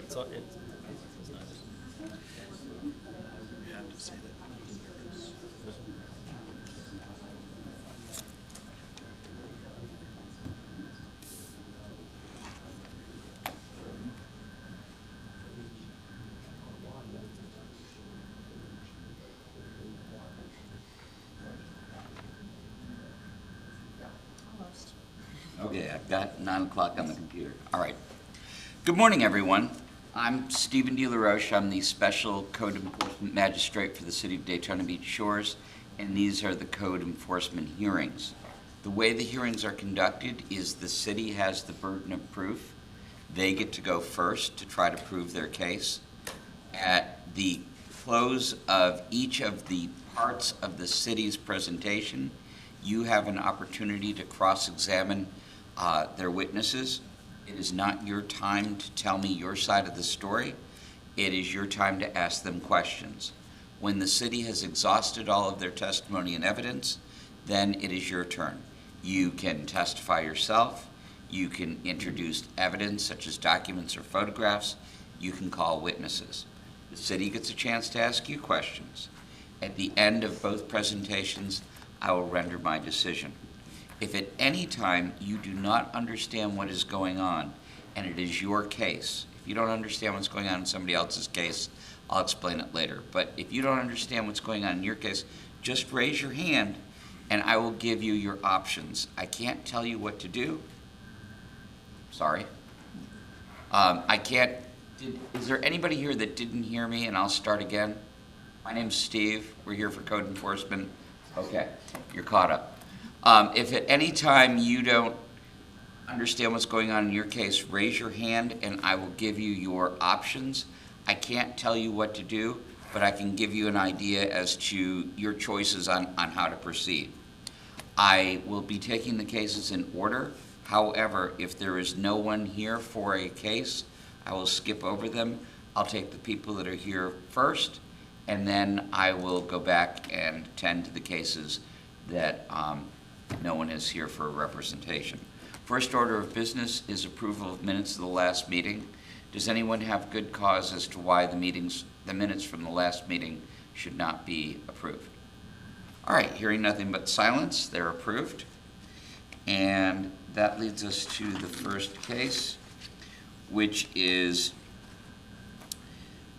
So it's not. You have to say that. Okay, I've got 9 o'clock on the computer. All right. Good morning, everyone. I'm Stephen DeLaRoche. I'm the Special Code Enforcement Magistrate for the City of Daytona Beach Shores, and these are the code enforcement hearings. The way the hearings are conducted is the city has the burden of proof. They get to go first to try to prove their case. At the close of each of the parts of the city's presentation, you have an opportunity to cross-examine their witnesses. It is not your time to tell me your side of the story. It is your time to ask them questions. When the city has exhausted all of their testimony and evidence, then it is your turn. You can testify yourself. You can introduce evidence such as documents or photographs. You can call witnesses. The city gets a chance to ask you questions. At the end of both presentations, I will render my decision. If at any time you do not understand what is going on, and it is your case, if you don't understand what's going on in somebody else's case, I'll explain it later. But if you don't understand what's going on in your case, just raise your hand and I will give you your options. I can't tell you what to do. Sorry. I can't. Is there anybody here that didn't hear me? And I'll start again. My name's Steve. We're here for code enforcement. Okay, you're caught up. If at any time you don't understand what's going on in your case, raise your hand and I will give you your options. I can't tell you what to do, but I can give you an idea as to your choices on how to proceed. I will be taking the cases in order. However, if there is no one here for a case, I will skip over them. I'll take the people that are here first, and then I will go back and tend to the cases that no one is here for representation. First order of business is approval of minutes of the last meeting. Does anyone have good cause as to why the minutes from the last meeting should not be approved? All right, hearing nothing but silence, they're approved. And that leads us to the first case, which is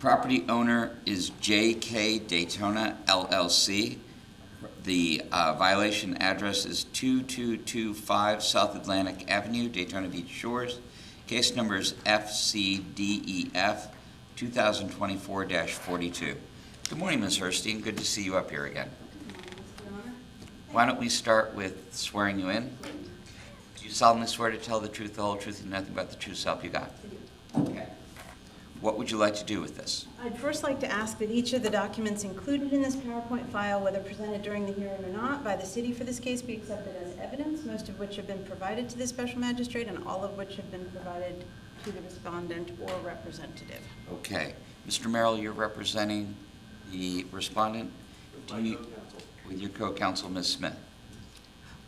property owner is J.K. Daytona, LLC. The violation address is 2225 South Atlantic Avenue, Daytona Beach Shores. Case number is FCDEF 2024-42. Good morning, Ms. Herstein. Good to see you up here again. Why don't we start with swearing you in? Do you solemnly swear to tell the truth, the whole truth, and nothing but the true self you got? Okay. What would you like to do with this? I'd first like to ask that each of the documents included in this PowerPoint file, whether presented during the hearing or not, by the city for this case be accepted as evidence, most of which have been provided to the special magistrate and all of which have been provided to the respondent or representative. Okay. Mr. Merrill, you're representing the respondent? With your co-counsel, Ms. Smith.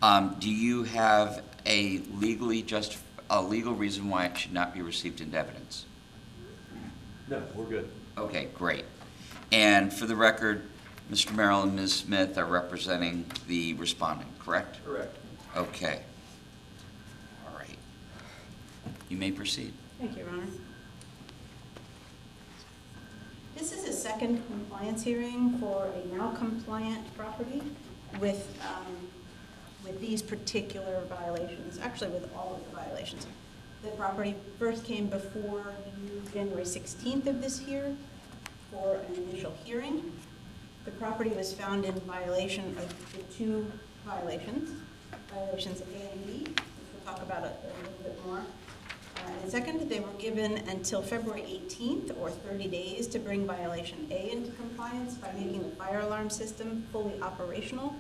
Do you have a legal reason why it should not be received into evidence? No, we're good. Okay, great. And for the record, Mr. Merrill and Ms. Smith are representing the respondent, correct? Correct. Okay. All right. You may proceed. Thank you, Your Honor. This is a second compliance hearing for a now compliant property with these particular violations, actually with all of the violations. The property first came before you January 16th of this year for an initial hearing. The property was found in violation of the 2 violations, violations A and B, which we'll talk about a little bit more. And second, they were given until February 18th, or 30 days, to bring violation A into compliance by making the fire alarm system fully operational,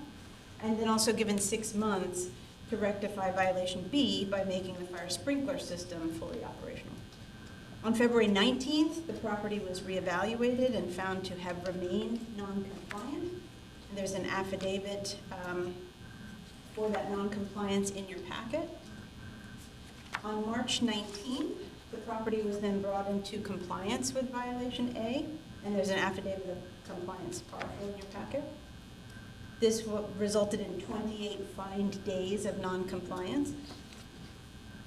and then also given 6 months to rectify violation B by making the fire sprinkler system fully operational. On February 19th, the property was reevaluated and found to have remained non-compliant. And there's an affidavit for that non-compliance in your packet. On March 19th, The property was then brought into compliance with violation A, and there's an affidavit of compliance partial in your packet. This resulted in 28 fined days of non-compliance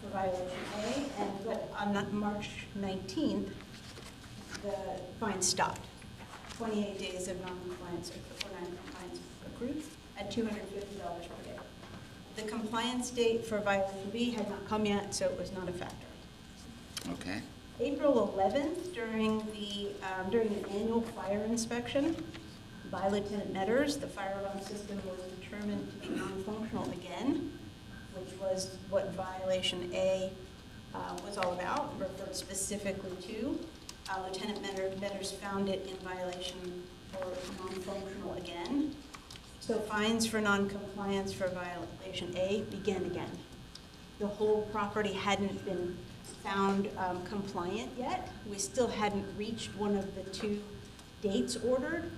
for violation A, but on March 19th, the fine stopped. 28 days of non-compliance accrued at $250 per day. The compliance date for violation B had not come yet, so it was not a factor. Okay. April 11th, during an annual fire inspection by Lieutenant Metters, the fire alarm system was determined to be non-functional again, which was what violation A was all about, referred specifically to. Lieutenant Metters found it in violation for non-functional again. So fines for non-compliance for violation A began again. The whole property hadn't been found compliant yet. We still hadn't reached one of the 2 dates ordered.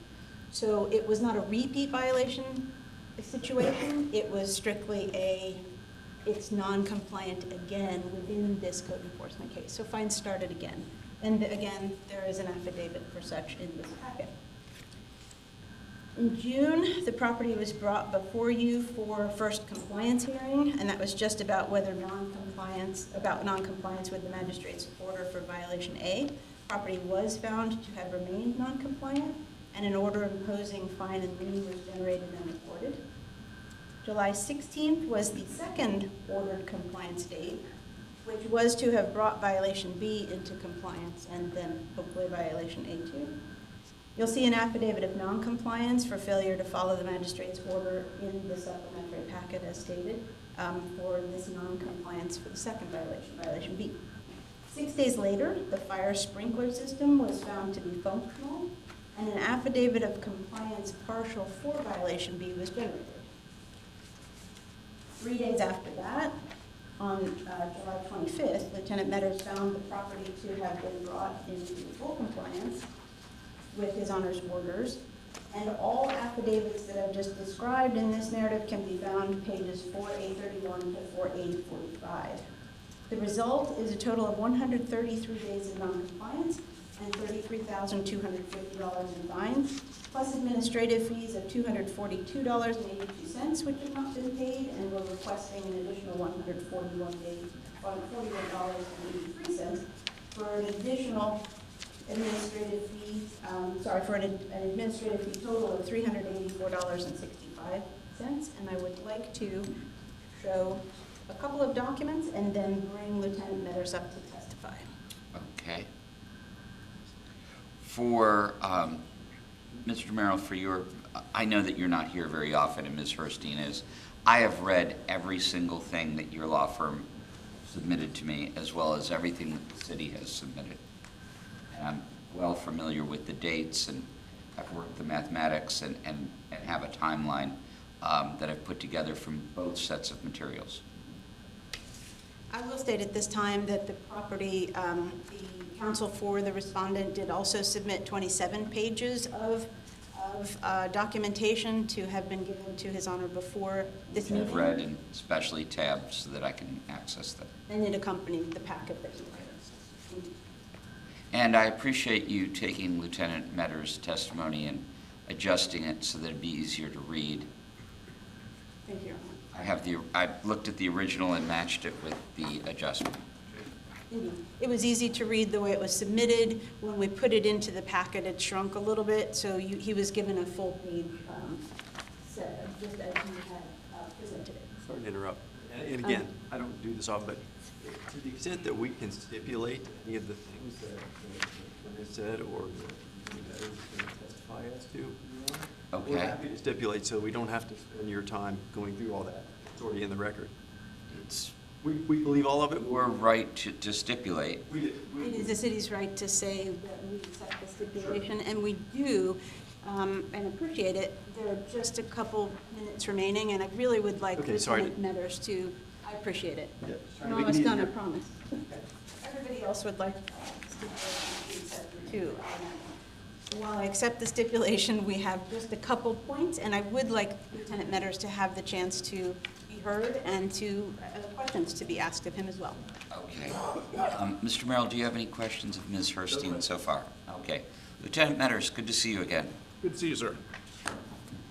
So it was not a repeat violation situation. It was strictly it's non-compliant again within this code enforcement case. So fines started again. And again, there is an affidavit for such in this packet. In June, the property was brought before you for first compliance hearing, and that was just about whether non-compliance with the magistrate's order for violation A. Property was found to have remained non-compliant, and an order imposing fine and lien was generated and recorded. July 16th was the second ordered compliance date, which was to have brought violation B into compliance and then hopefully violation A too. You'll see an affidavit of non-compliance for failure to follow the magistrate's order in the supplementary packet as stated for this non-compliance for the second violation, violation B. 6 days later, the fire sprinkler system was found to be functional, and an affidavit of compliance partial for violation B was generated. 3 days after that, on July 25th, Lieutenant Metters found the property to have been brought into full compliance with his honor's orders, and all affidavits that I've just described in this narrative can be found pages 4A31 to 4A45. The result is a total of 133 days of non-compliance and $33,250 in fines, plus administrative fees of $242.82, which have not been paid, and we're requesting an additional $41.83 for an additional administrative fee, for an administrative fee total of $384.65. And I would like to show a couple of documents and then bring Lieutenant Metters up to testify. Okay. For Mr. Merrill, I know that you're not here very often, and Ms. Herstein is. I have read every single thing that your law firm submitted to me, as well as everything that the city has submitted. And I'm well familiar with the dates, and I've worked the mathematics and have a timeline that I've put together from both sets of materials. I will state at this time that the property, the counsel for the respondent did also submit 27 pages of documentation to have been given to his honor before this meeting. I've read and specially tabbed so that I can access them. And it accompanied the packet that you read. And I appreciate you taking Lieutenant Metters' testimony and adjusting it so that it'd be easier to read. Thank you, Your Honor. I looked at the original and matched it with the adjustment. Indeed. It was easy to read the way it was submitted. When we put it into the packet, it shrunk a little bit, so he was given a full page set, just as you had presented it. Sorry to interrupt. And again, I don't do this often, but to the extent that we can stipulate any of the things that witness said or that is going to testify as to, Okay. we're happy to stipulate so we don't have to spend your time going through all that. It's already in the record. We believe all of it. We're right to stipulate. It is the city's right to say that we accept the stipulation, and we do, and appreciate it. There are just a couple minutes remaining, and I really would like Lieutenant Metters to, I appreciate it. Yeah. I'm almost done, I promise. Everybody else would like stipulation too. While I accept the stipulation, we have just a couple points, and I would like Lieutenant Metters to have the chance to be heard and to questions to be asked of him as well. Okay. Mr. Merrill, do you have any questions of Ms. Herstein so far? Okay. Lieutenant Metters, good to see you again. Good to see you, sir.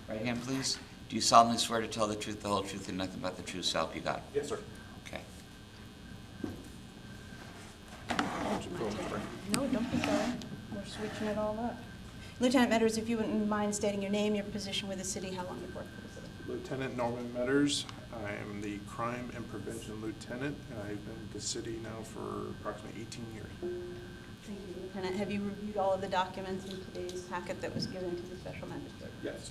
Right hand, please. Do you solemnly swear to tell the truth, the whole truth, and nothing but the truth, so help you God? Yes, sir. Okay. No, don't be sorry. We're switching it all up. Lieutenant Metters, if you wouldn't mind stating your name, your position with the city, how long you've worked for the city. Lieutenant Norman Metters. I am the Crime and Prevention Lieutenant, and I've been with the city now for approximately 18 years. Thank you, Lieutenant. Have you reviewed all of the documents in today's packet that was given to the special magistrate? Yes.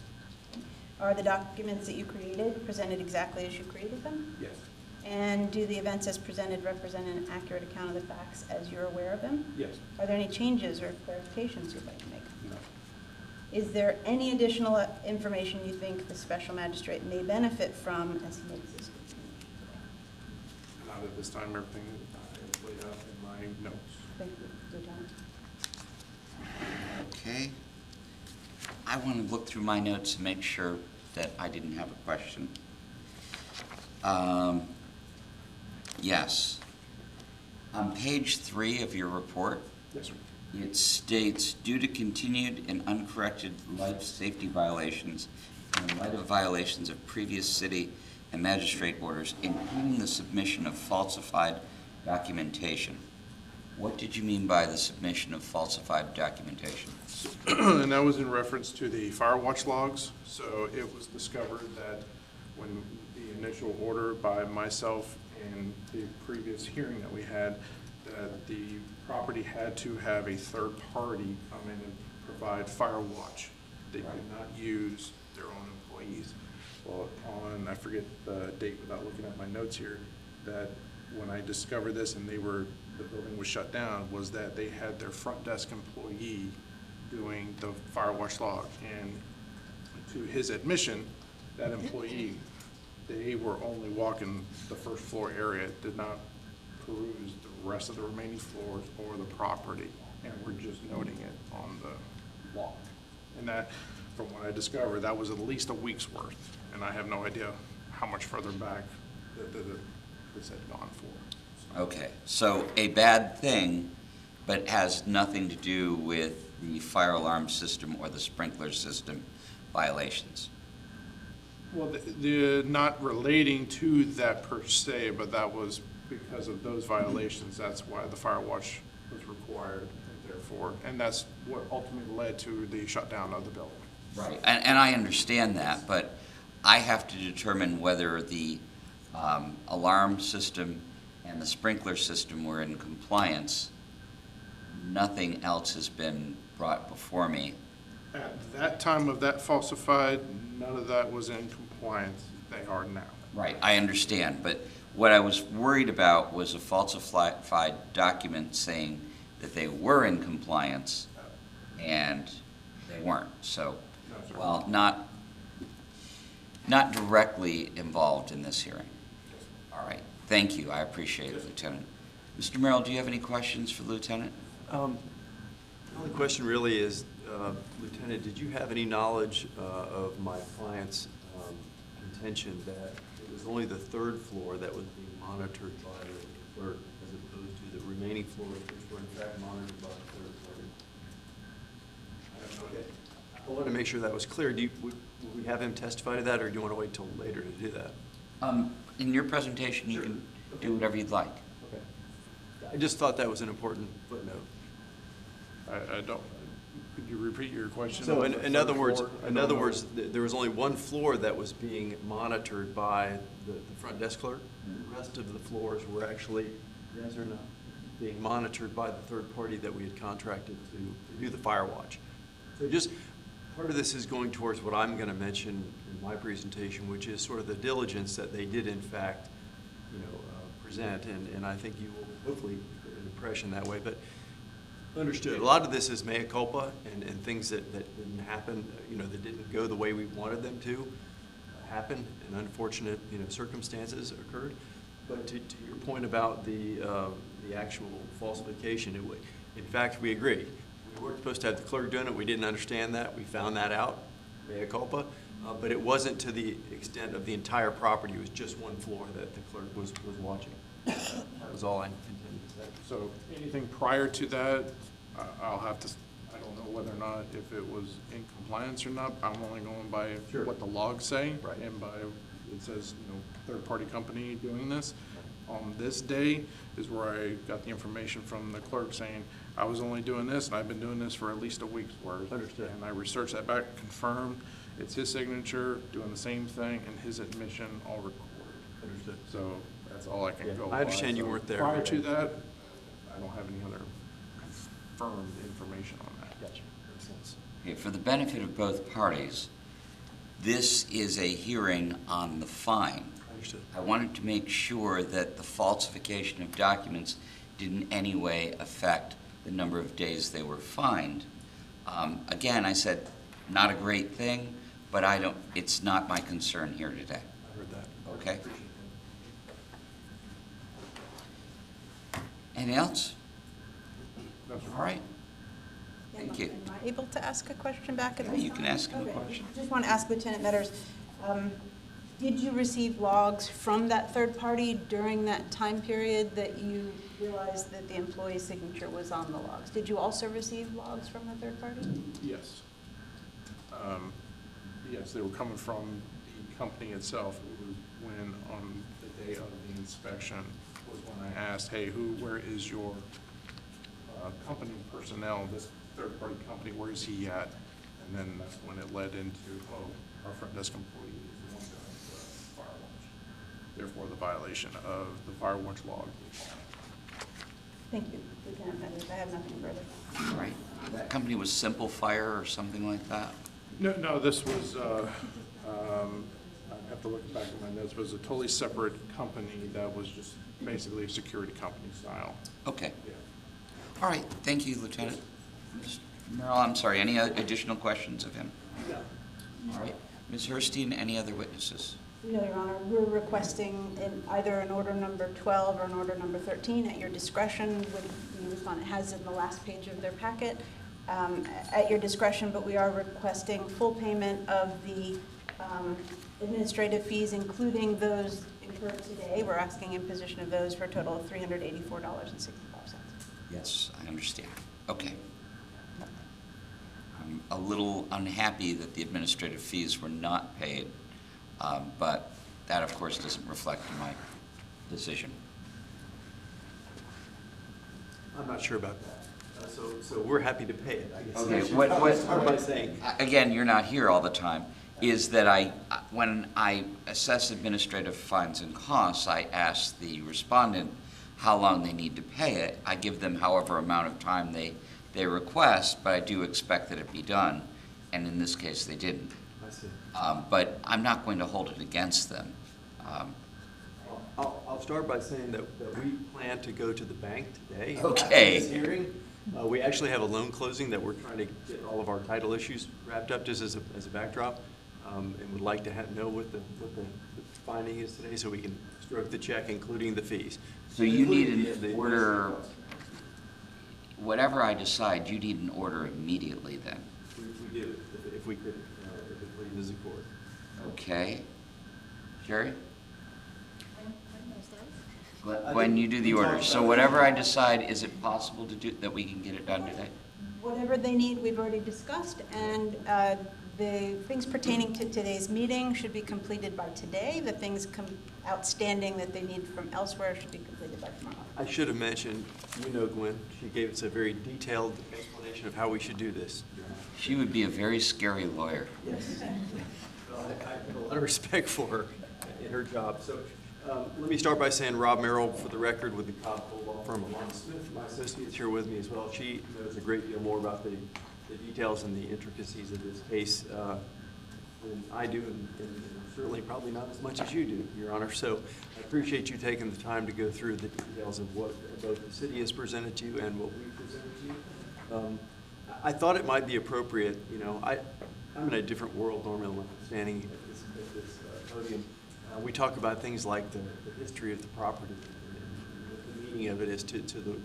Are the documents that you created presented exactly as you created them? Yes. And do the events as presented represent an accurate account of the facts as you're aware of them? Yes. Are there any changes or clarifications you'd like to make? No. Is there any additional information you think the special magistrate may benefit from as he makes this determination today? Not at this time. Everything I have laid out in my notes. Thank you, Lieutenant. Okay. I want to look through my notes to make sure that I didn't have a question. Yes. On page 3 of your report, Yes, sir. it states, due to continued and uncorrected life safety violations and in light of violations of previous city and magistrate orders, including the submission of falsified documentation. What did you mean by the submission of falsified documentation? And that was in reference to the fire watch logs. So it was discovered that when the initial order by myself and the previous hearing that we had, that the property had to have a third party come in and provide fire watch. They could not use their own employees. Well, I forget the date without looking at my notes here, that when I discovered this and the building was shut down, was that they had their front desk employee doing the fire watch log. And to his admission, that employee, they were only walking the first floor area, did not peruse the rest of the remaining floors or the property, and were just noting it on the log. And that, from what I discovered, that was at least a week's worth, and I have no idea how much further back this had gone for. Okay, so a bad thing, but has nothing to do with the fire alarm system or the sprinkler system violations. Well, the not relating to that per se, but that was because of those violations. That's why the fire watch was required, therefore, and that's what ultimately led to the shutdown of the building. Right. And I understand that, but I have to determine whether the alarm system and the sprinkler system were in compliance. Nothing else has been brought before me. At that time of that falsified, none of that was in compliance. They are now. Right, I understand, but what I was worried about was a falsified document saying that they were in compliance and they weren't. So, No, sir. well, not directly involved in this hearing. All right, thank you, I appreciate it, Lieutenant. Mr. Merrill, do you have any questions for Lieutenant? The only question really is, Lieutenant, did you have any knowledge of my client's contention that it was only the third floor that was being monitored by the clerk as opposed to the remaining floors which were in fact monitored by the third party? Okay. I wanted to make sure that was clear. Would we have him testify to that, or do you want to wait till later to do that? In your presentation, you can do whatever you'd like. Okay. I just thought that was an important footnote. I don't, could you repeat your question? So in other words, Floor? there was only one floor that was being monitored by the front desk clerk. The rest of the floors were actually, yes or no, being monitored by the third party that we had contracted to do the fire watch. So just, part of this is going towards what I'm going to mention in my presentation, which is sort of the diligence that they did in fact, present, and I think you will hopefully get an impression that way. But understood. A lot of this is mea culpa and things that didn't happen, that didn't go the way we wanted them to happen, and unfortunate, circumstances occurred. But to your point about the actual falsification, in fact, we agree. We weren't supposed to have the clerk doing it. We didn't understand that. We found that out, mea culpa. But it wasn't to the extent of the entire property. It was just one floor that the clerk was watching. That was all I intended So anything prior to that, I'll have to, I don't know whether or not if it was in compliance or not. I'm only going by Sure. what the logs say. Right. And by, it says, third-party company doing this. On this day is where I got the information from the clerk saying, I was only doing this, and I've been doing this for at least a week's worth. Understood. And I researched that back, confirmed, it's his signature, doing the same thing, and his admission all recorded. Understood. So that's all I can Yeah, go I understand by. you So weren't there. Prior to that, I don't have any other confirmed information on that. Gotcha. Makes sense. Okay, for the benefit of both parties, this is a hearing on the fine. Understood. I wanted to make sure that the falsification of documents didn't in any way affect the number of days they were fined. Again, I said, not a great thing, but it's not my concern here today. I heard that. Okay? Anything else? No, sir. All right. Thank you. Am I able to ask a question back at Yeah, this you time? can ask him a Okay. question. Just want to ask Lieutenant Metters, did you receive logs from that third party during that time period that you realized that the employee's signature was on the logs? Did you also receive logs from the third party? Yes. Yes, they were coming from the company itself. It was when, on the day of the inspection, was when I asked, hey, where is your company personnel, this third-party company, where is he at? And then that's when it led into, our front desk employee is the one doing the fire watch. Therefore, the violation of the fire watch log. Thank you, Lieutenant Metters. I have nothing further. All right. That company was Simple Fire or something like that? No, this was, I have to look back at my notes, it was a totally separate company that was just basically a security company style. Okay. Yeah. All right. Thank you, Lieutenant. Mr. Merrill, I'm sorry, any additional questions of him? No. All right. Ms. Hurstein, any other witnesses? No, Your Honor, we're requesting either an order number 12 or an order number 13 at your discretion. The respondent has it in the last page of their packet. At your discretion, but we are requesting full payment of the administrative fees, including those incurred today. We're asking imposition of those for a total of $384.65. Yes, I understand. Okay. I'm a little unhappy that the administrative fees were not paid, but that, of course, doesn't reflect my decision. I'm not sure about that. So we're happy to pay it, I guess. Okay, I should what- probably start by saying, Again, you're not here all the time, is that when I assess administrative fines and costs, I ask the respondent how long they need to pay it. I give them however amount of time they request, but I do expect that it be done, and in this case, they didn't. I see. But I'm not going to hold it against them. I'll start by saying that we plan to go to the bank today. Okay. After this hearing. We actually have a loan closing that we're trying to get all of our title issues wrapped up, just as a backdrop, and would like to know what the finding is today, so we can stroke the check, including the fees. So you need Including the an order, whatever I decide, you need an order immediately then? We do, if we could, if it pleases the court. Okay. Sherry? When you do the order. So whatever I decide, is it possible to do, that we can get it done today? Whatever they need, we've already discussed, and the things pertaining to today's meeting should be completed by today. The things outstanding that they need from elsewhere should be completed by tomorrow. I should have mentioned, Gwen, she gave us a very detailed explanation of how we should do this. She would be a very scary lawyer. Yes. I have a lot of respect for her in her job. So let me start by saying Rob Merrill, for the record, with the Cobb Law Firm of Lon Smith. My associate's here with me as well. She knows a great deal more about the details and the intricacies of this case than I do, and certainly probably not as much as you do, Your Honor. So I appreciate you taking the time to go through the details of what both the city has presented to you and what we presented to you. I thought it might be appropriate, I'm in a different world normally when I'm standing at this podium. We talk about things like the history of the property and what the meaning of it is to the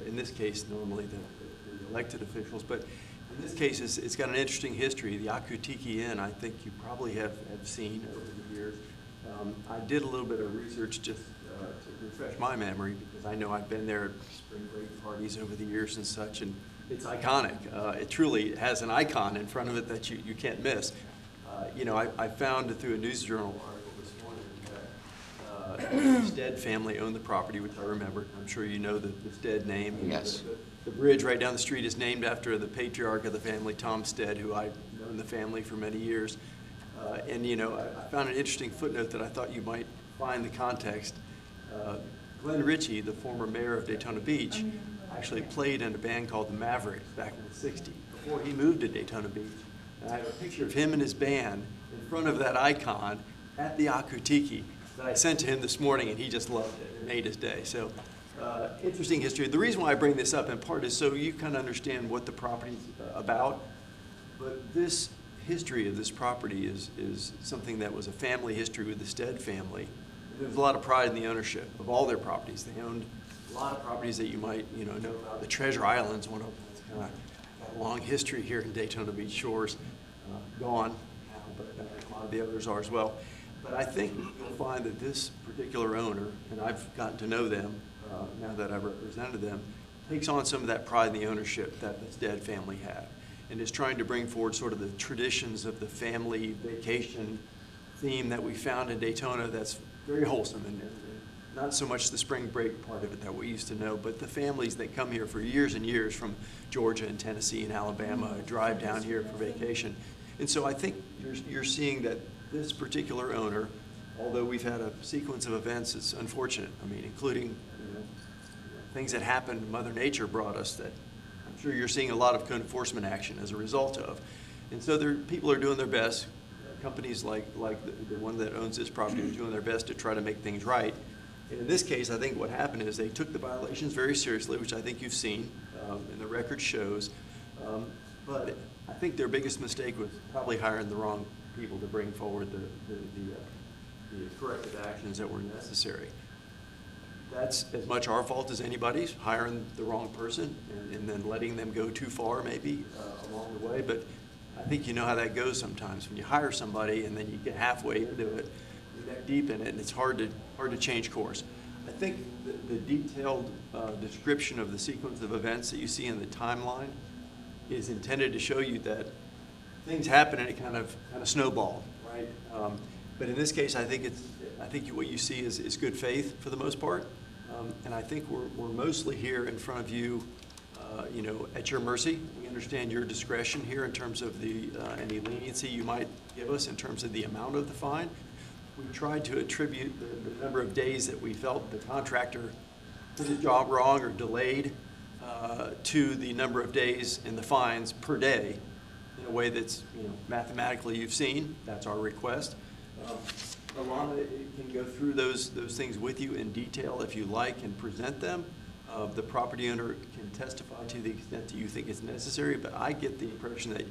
in this case, normally the elected officials. But in this case, it's got an interesting history. The Akutiki Inn, I think you probably have seen over the years. I did a little bit of research just to refresh my memory, because I know I've been there at spring break parties over the years and such, and it's iconic. It truly has an icon in front of it that you can't miss. You know, I found through a news journal article this morning that the Stead family owned the property, which I remember. I'm sure you know the Stead name. Yes. The bridge right down the street is named after the patriarch of the family, Tom Stead, who I've known the family for many years. And, you know, I found an interesting footnote that I thought you might find the context. Glenn Ritchie, the former mayor of Daytona Beach, actually played in a band called the Mavericks back in the 60s, before he moved to Daytona Beach. And I have a picture of him and his band in front of that icon at the Akutiki that I sent to him this morning, and he just loved it. It made his day. So, interesting history. The reason why I bring this up in part is so you kind of understand what the property's about. But this history of this property is something that was a family history with the Stead family. There was a lot of pride in the ownership of all their properties. They owned a lot of properties that you might know about. The Treasure Island's one of them. It's kind of got a long history here in Daytona Beach shores. Gone now, but a lot of the others are as well. But I think you'll find that this particular owner, and I've gotten to know them now that I've represented them, takes on some of that pride in the ownership that the Stead family had, and is trying to bring forward sort of the traditions of the family vacation theme that we found in Daytona that's very wholesome, and not so much the spring break part of it that we used to know, but the families that come here for years and years from Georgia and Tennessee and Alabama drive down here for vacation. And so I think you're seeing that this particular owner, although we've had a sequence of events that's unfortunate, I mean, including things that happened, Mother Nature brought us that I'm sure you're seeing a lot of code enforcement action as a result of. And so people are doing their best. Companies like the one that owns this property are doing their best to try to make things right. And in this case, I think what happened is they took the violations very seriously, which I think you've seen, and the record shows. But I think their biggest mistake was probably hiring the wrong people to bring forward the corrective actions that were necessary. That's as much our fault as anybody's, hiring the wrong person and then letting them go too far maybe along the way. But I think you know how that goes sometimes. When you hire somebody and then you get halfway into it, you're that deep in it, and it's hard to change course. I think the detailed description of the sequence of events that you see in the timeline is intended to show you that things happen and it kind of snowballed, right? But in this case, I think what you see is good faith for the most part, and I think we're mostly here in front of you, at your mercy. We understand your discretion here in terms of any leniency you might give us in terms of the amount of the fine. We tried to attribute the number of days that we felt the contractor did his job wrong or delayed to the number of days in the fines per day in a way that's, mathematically you've seen. That's our request. Alana can go through those things with you in detail if you like and present them. The property owner can testify to the extent that you think it's necessary, but I get the impression that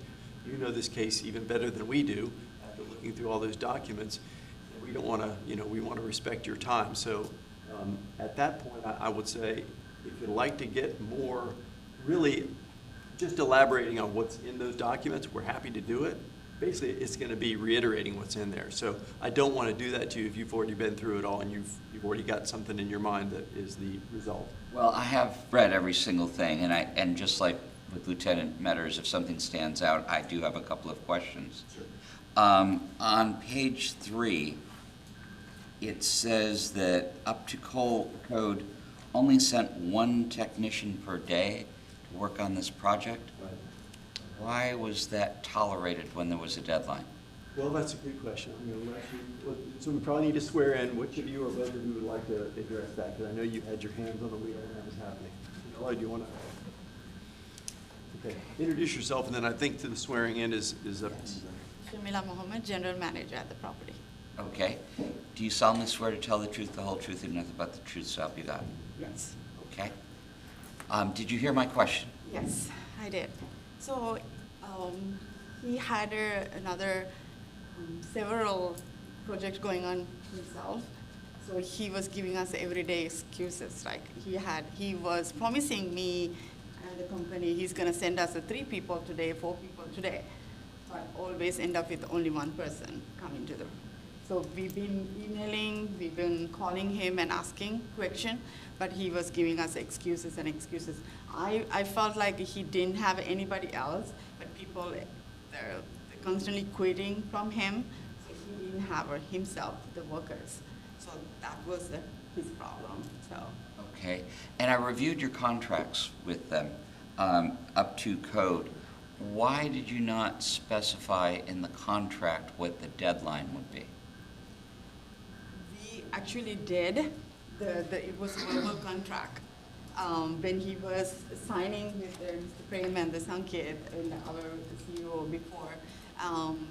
you know this case even better than we do after looking through all those documents. And we don't want to, we want to respect your time. So at that point, I would say if you'd like to get more really just elaborating on what's in those documents, we're happy to do it. Basically, it's going to be reiterating what's in there. So I don't want to do that to you if you've already been through it all and you've already got something in your mind that is the result. Well, I have read every single thing, and just like with Lieutenant Metters, if something stands out, I do have a couple of questions. Sure. On page 3, it says that Up to Code only sent one technician per day to work on this project. Right. Why was that tolerated when there was a deadline? Well, that's a good question. So we probably need to swear in. Which of you or both of you would like to address that? Because I know you had your hands on the wheel when that was happening. Hello, do you want to? Okay, introduce yourself, and then I think the swearing in is up to you. Shamila Mohammed, General Manager at the property. Okay. Do you solemnly swear to tell the truth, the whole truth, and nothing but the truth, so help you God? Yes. Okay. Did you hear my question? Yes, I did. So he had another several projects going on himself. So he was giving us everyday excuses. Like he was promising me and the company he's going to send us 3 people today, 4 people today. But always end up with only one person coming to the So we've been emailing, we've been calling him and asking questions, but he was giving us excuses and excuses. I felt like he didn't have anybody else, but people, they're constantly quitting from him, so he didn't have himself, the workers. So that was his problem, so. Okay, and I reviewed your contracts with them up to code. Why did you not specify in the contract what the deadline would be? We actually did. It was a verbal contract. When he was signing with Mr. Prem and the Sanket and our CEO before,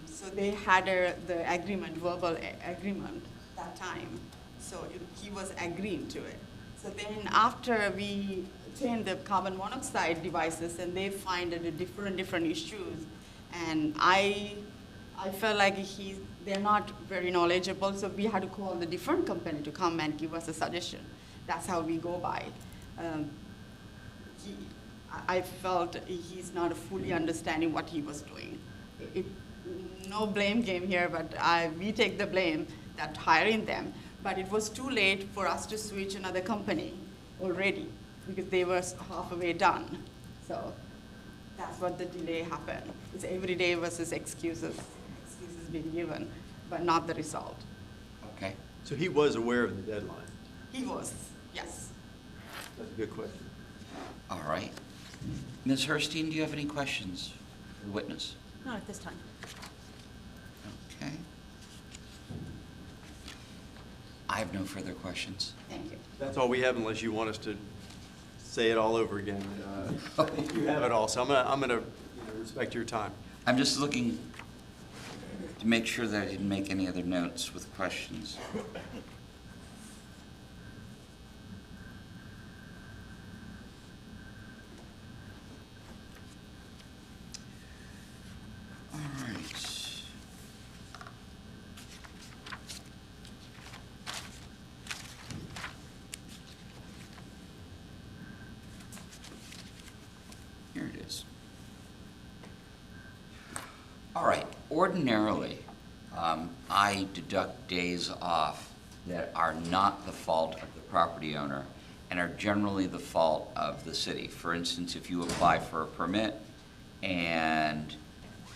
so they had the agreement, verbal agreement that time. So he was agreeing to it. So then after we changed the carbon monoxide devices and they find different issues, and I felt like they're not very knowledgeable, so we had to call the different company to come and give us a suggestion. That's how we go by. I felt he's not fully understanding what he was doing. No blame game here, but we take the blame that hiring them. But it was too late for us to switch another company already because they were halfway done. So that's what the delay happened. It's every day versus excuses being given, but not the result. Okay. So he was aware of the deadline? He was, yes. That's a good question. All right. Ms. Herstein, do you have any questions for the witness? Not at this time. Okay. I have no further questions. Thank you. That's all we have unless you want us to say it all over again. I think you have it all, so I'm gonna respect your time. I'm just looking to make sure that I didn't make any other notes with questions. All right. Here it is. All right, ordinarily, I deduct days off that are not the fault of the property owner and are generally the fault of the city. For instance, if you apply for a permit and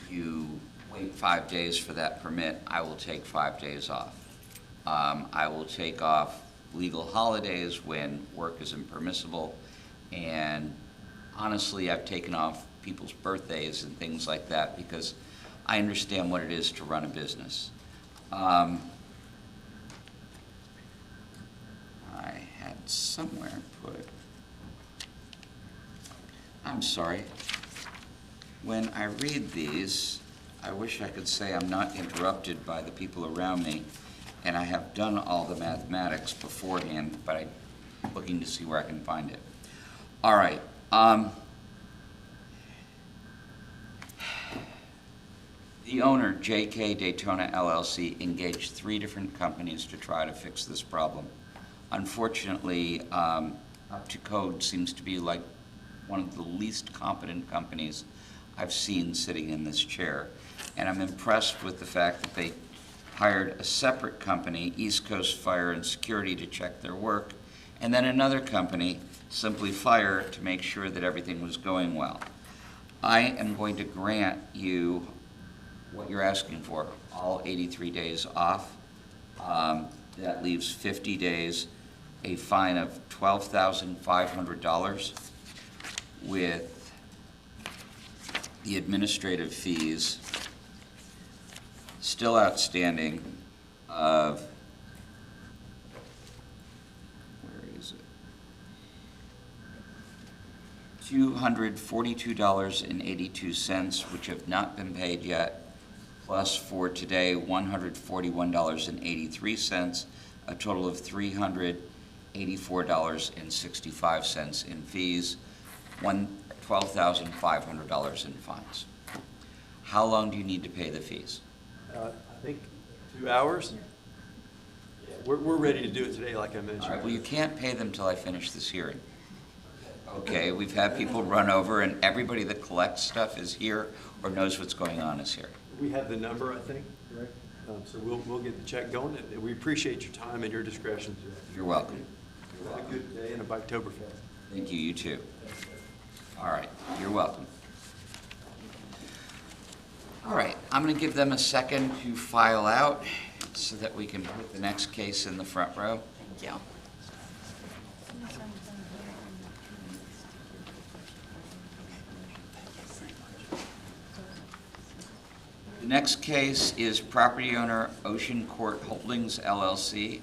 you wait 5 days for that permit, I will take 5 days off. I will take off legal holidays when work is impermissible, and honestly, I've taken off people's birthdays and things like that because I understand what it is to run a business. I had somewhere put, I'm sorry. When I read these, I wish I could say I'm not interrupted by the people around me, and I have done all the mathematics beforehand, but I'm looking to see where I can find it. All right. The owner, JK Daytona LLC, engaged 3 different companies to try to fix this problem. Unfortunately, Up to Code seems to be like one of the least competent companies I've seen sitting in this chair. And I'm impressed with the fact that they hired a separate company, East Coast Fire and Security, to check their work, and then another company, Simply Fire, to make sure that everything was going well. I am going to grant you what you're asking for, all 83 days off. That leaves 50 days, a fine of $12,500 with the administrative fees still outstanding of, where is it? $242.82, which have not been paid yet, plus for today, $141.83, a total of $384.65 in fees, $12,500 in fines. How long do you need to pay the fees? I think 2 hours? Yeah, we're ready to do it today, like I mentioned. All right, well, you can't pay them till I finish this hearing. Okay, we've had people run over, and everybody that collects stuff is here or knows what's going on is here. We have the number, I think, correct? So we'll get the check going, and we appreciate your time and your discretion. You're welcome. Have a good day and a Biketoberfest. Thank you, you too. All right, you're welcome. All right, I'm going to give them a second to file out so that we can put the next case in the front row. Thank you. The next case is property owner Ocean Court Holdings LLC,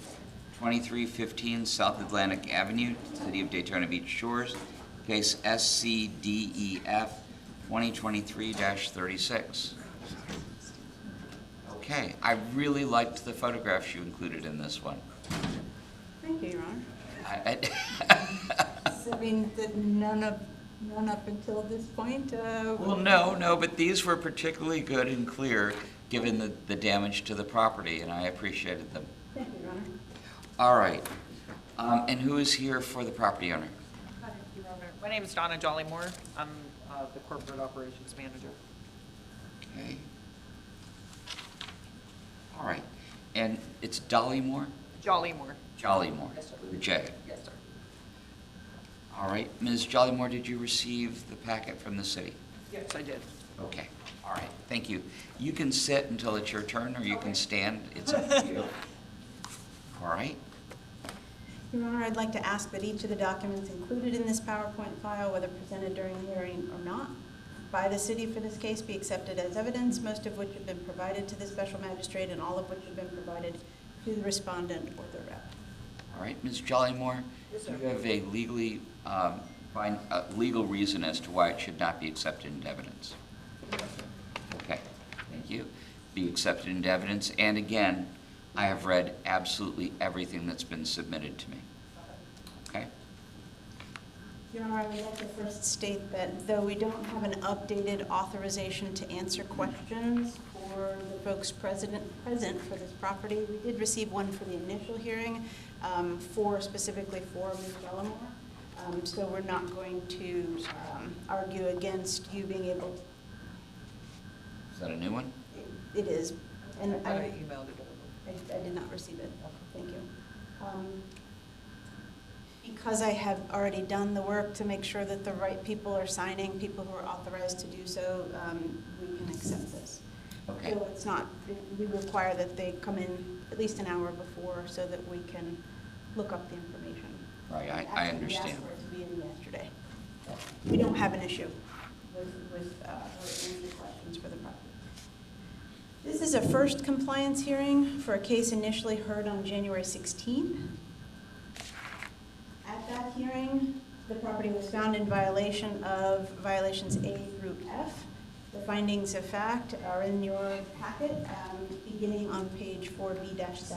2315 South Atlantic Avenue, City of Daytona Beach Shores, case SCDEF 2023-36. Okay, I really liked the photographs you included in this one. Thank you, Your Honor. I- So, I mean, none up until this point? Well, no, but these were particularly good and clear, given the damage to the property, and I appreciated them. Thank you, Your Honor. All right, and who is here for the property owner? Hi, Your Honor. My name is Donna Jollymore. I'm the corporate operations manager. Okay. All right, and it's Dollymore? Jollymore. Jollymore, Yes, sir. with a J. Yes, sir. All right, Ms. Jollymore, did you receive the packet from the city? Yes, I did. Okay, all right, thank you. You can sit until it's your turn, or you can stand, it's up to you. All right, Your Honor, I'd like to ask that each of the documents included in this PowerPoint file, whether presented during the hearing or not, by the city for this case be accepted as evidence, most of which have been provided to the special magistrate and all of which have been provided to the respondent or their rep. all right, Ms. Jollymore, Yes, do sir. you have a legal reason as to why it should not be accepted into evidence? Okay, thank you. Be accepted into evidence, and again, I have read absolutely everything that's been submitted to me. Okay? Your Honor, I would like to first state that though we don't have an updated authorization to answer questions for the folks present for this property, we did receive one for the initial hearing, specifically for Ms. Bellamore. So we're not going to argue against you being able, Is that a new one? it is, and I I emailed it over. I did not receive it. Thank you. Because I have already done the work to make sure that the right people are signing, people who are authorized to do so, we can accept this. Okay. So it's not, we require that they come in at least an hour before so that we can look up the information. Right, I Actually, understand. we asked for it to be in yesterday. We don't have an issue with answering questions for the property. This is a first compliance hearing for a case initially heard on January 16th. At that hearing, the property was found in violation of violations A through F. The findings of fact are in your packet, beginning on page 4B-7,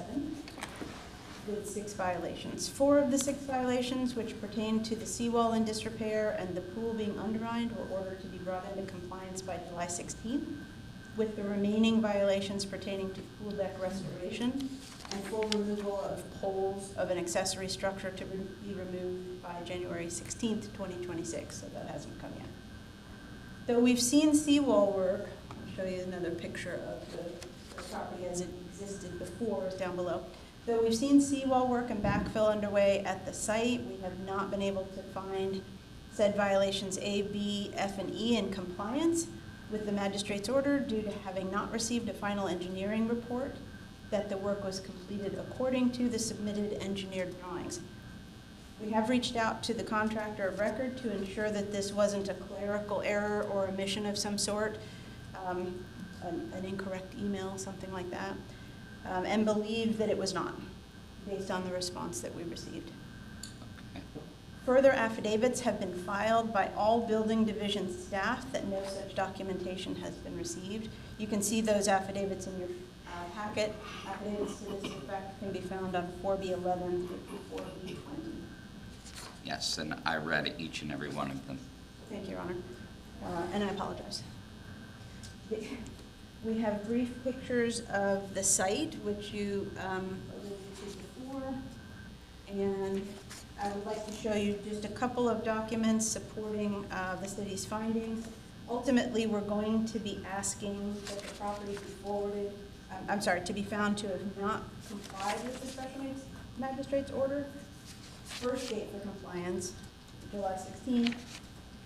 with 6 violations. 4 of the 6 violations, which pertain to the seawall in disrepair and the pool being undermined, were ordered to be brought into compliance by July 16th, with the remaining violations pertaining to pool deck restoration and full removal of poles of an accessory structure to be removed by January 16th, 2026, so that hasn't come yet. Though we've seen seawall work, I'll show you another picture of the property as it existed before, is down below. Though we've seen seawall work and backfill underway at the site, we have not been able to find said violations A, B, F, and E in compliance with the magistrate's order due to having not received a final engineering report that the work was completed according to the submitted engineered drawings. We have reached out to the contractor of record to ensure that this wasn't a clerical error or omission of some sort, an incorrect email, something like that, and believe that it was not, based on the response that we received. Okay. Further affidavits have been filed by all building division staff that no such documentation has been received. You can see those affidavits in your packet. Affidavits to this effect can be found on 4B11 through 4B20. Yes, and I read each and every one of them. Thank you, Your Honor. And I apologize. We have brief pictures of the site, which you alluded to before. And I would like to show you just a couple of documents supporting the city's findings. Ultimately, we're going to be asking that the property be forwarded I'm sorry, to be found to have not complied with the special needs magistrate's order. First date for compliance, July 16th,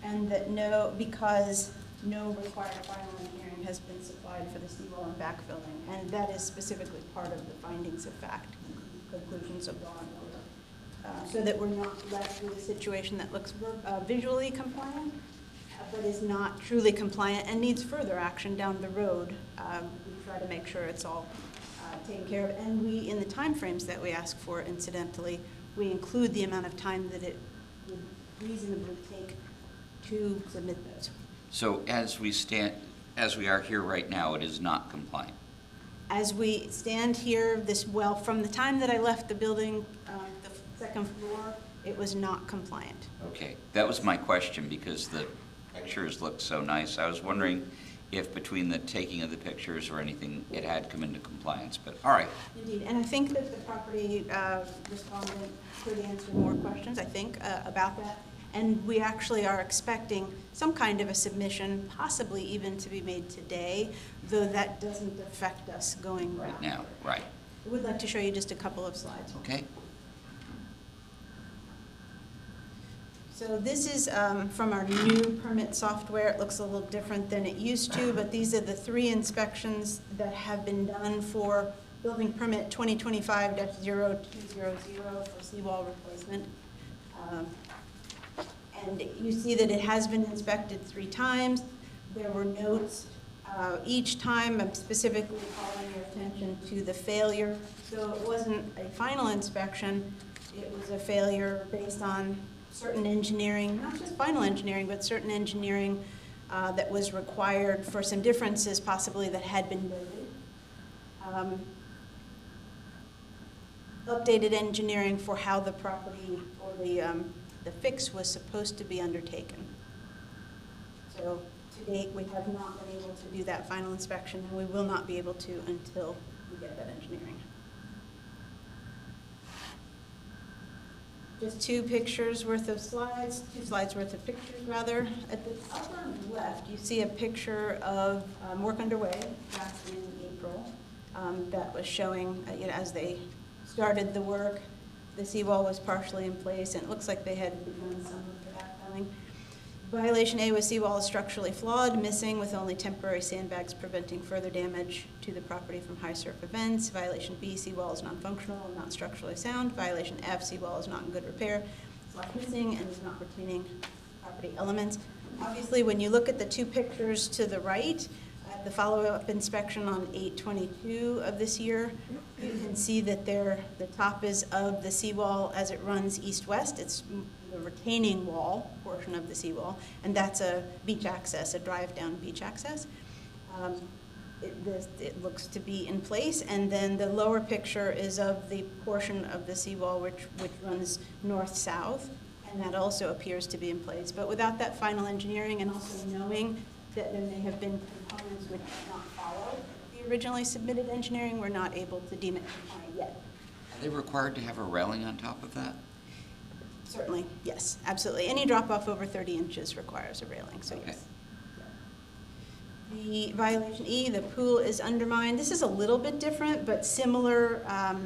and that because no required final engineering has been supplied for the seawall and backfilling, and that is specifically part of the findings of fact, conclusions of law and order, so that we're not left with a situation that looks visually compliant, but is not truly compliant and needs further action down the road. We try to make sure it's all taken care of, and we, in the timeframes that we ask for, incidentally, we include the amount of time that it would reasonably take to submit those. So as we are here right now, it is not compliant. As we stand here, from the time that I left the building, the second floor, it was not compliant. Okay, that was my question because the pictures looked so nice. I was wondering if between the taking of the pictures or anything, it had come into compliance, but all right. Indeed, and I think that the property respondent could answer more questions, I think, about that. And we actually are expecting some kind of a submission, possibly even to be made today, though that doesn't affect us going Right now, right. I would like to show you just a couple of slides. Okay. So this is from our new permit software. It looks a little different than it used to, but these are the 3 inspections that have been done for building permit 2025-0200 for seawall replacement. And you see that it has been inspected 3 times. There were notes each time. I'm specifically calling your attention to the failure. So it wasn't a final inspection. It was a failure based on certain engineering, not just final engineering, but certain engineering that was required for some differences possibly that had been noted. Updated engineering for how the property or the fix was supposed to be undertaken. So to date, we have not been able to do that final inspection, and we will not be able to until we get that engineering. Just 2 pictures worth of slides, 2 slides worth of pictures rather. At the upper left, you see a picture of work underway back in April that was showing, as they started the work, the seawall was partially in place, and it looks like they had begun some of the backfilling. Violation A was seawall is structurally flawed, missing with only temporary sandbags preventing further damage to the property from high surf events. Violation B, seawall is non-functional and not structurally sound. Violation F, seawall is not in good repair, it's missing and is not retaining property elements. Obviously, when you look at the 2 pictures to the right, the follow-up inspection on 8/22 of this year, you can see that the top is of the seawall as it runs east-west. It's the retaining wall portion of the seawall, and that's a beach access, a drive-down beach access. It looks to be in place, and then the lower picture is of the portion of the seawall which runs north-south, and that also appears to be in place. But without that final engineering and also knowing that there may have been components which did not follow the originally submitted engineering, we're not able to deem it compliant yet. Are they required to have a railing on top of that? Certainly, yes, absolutely. Any drop-off over 30 inches requires a railing, so Okay. yes. The violation E, the pool is undermined. This is a little bit different, but similar,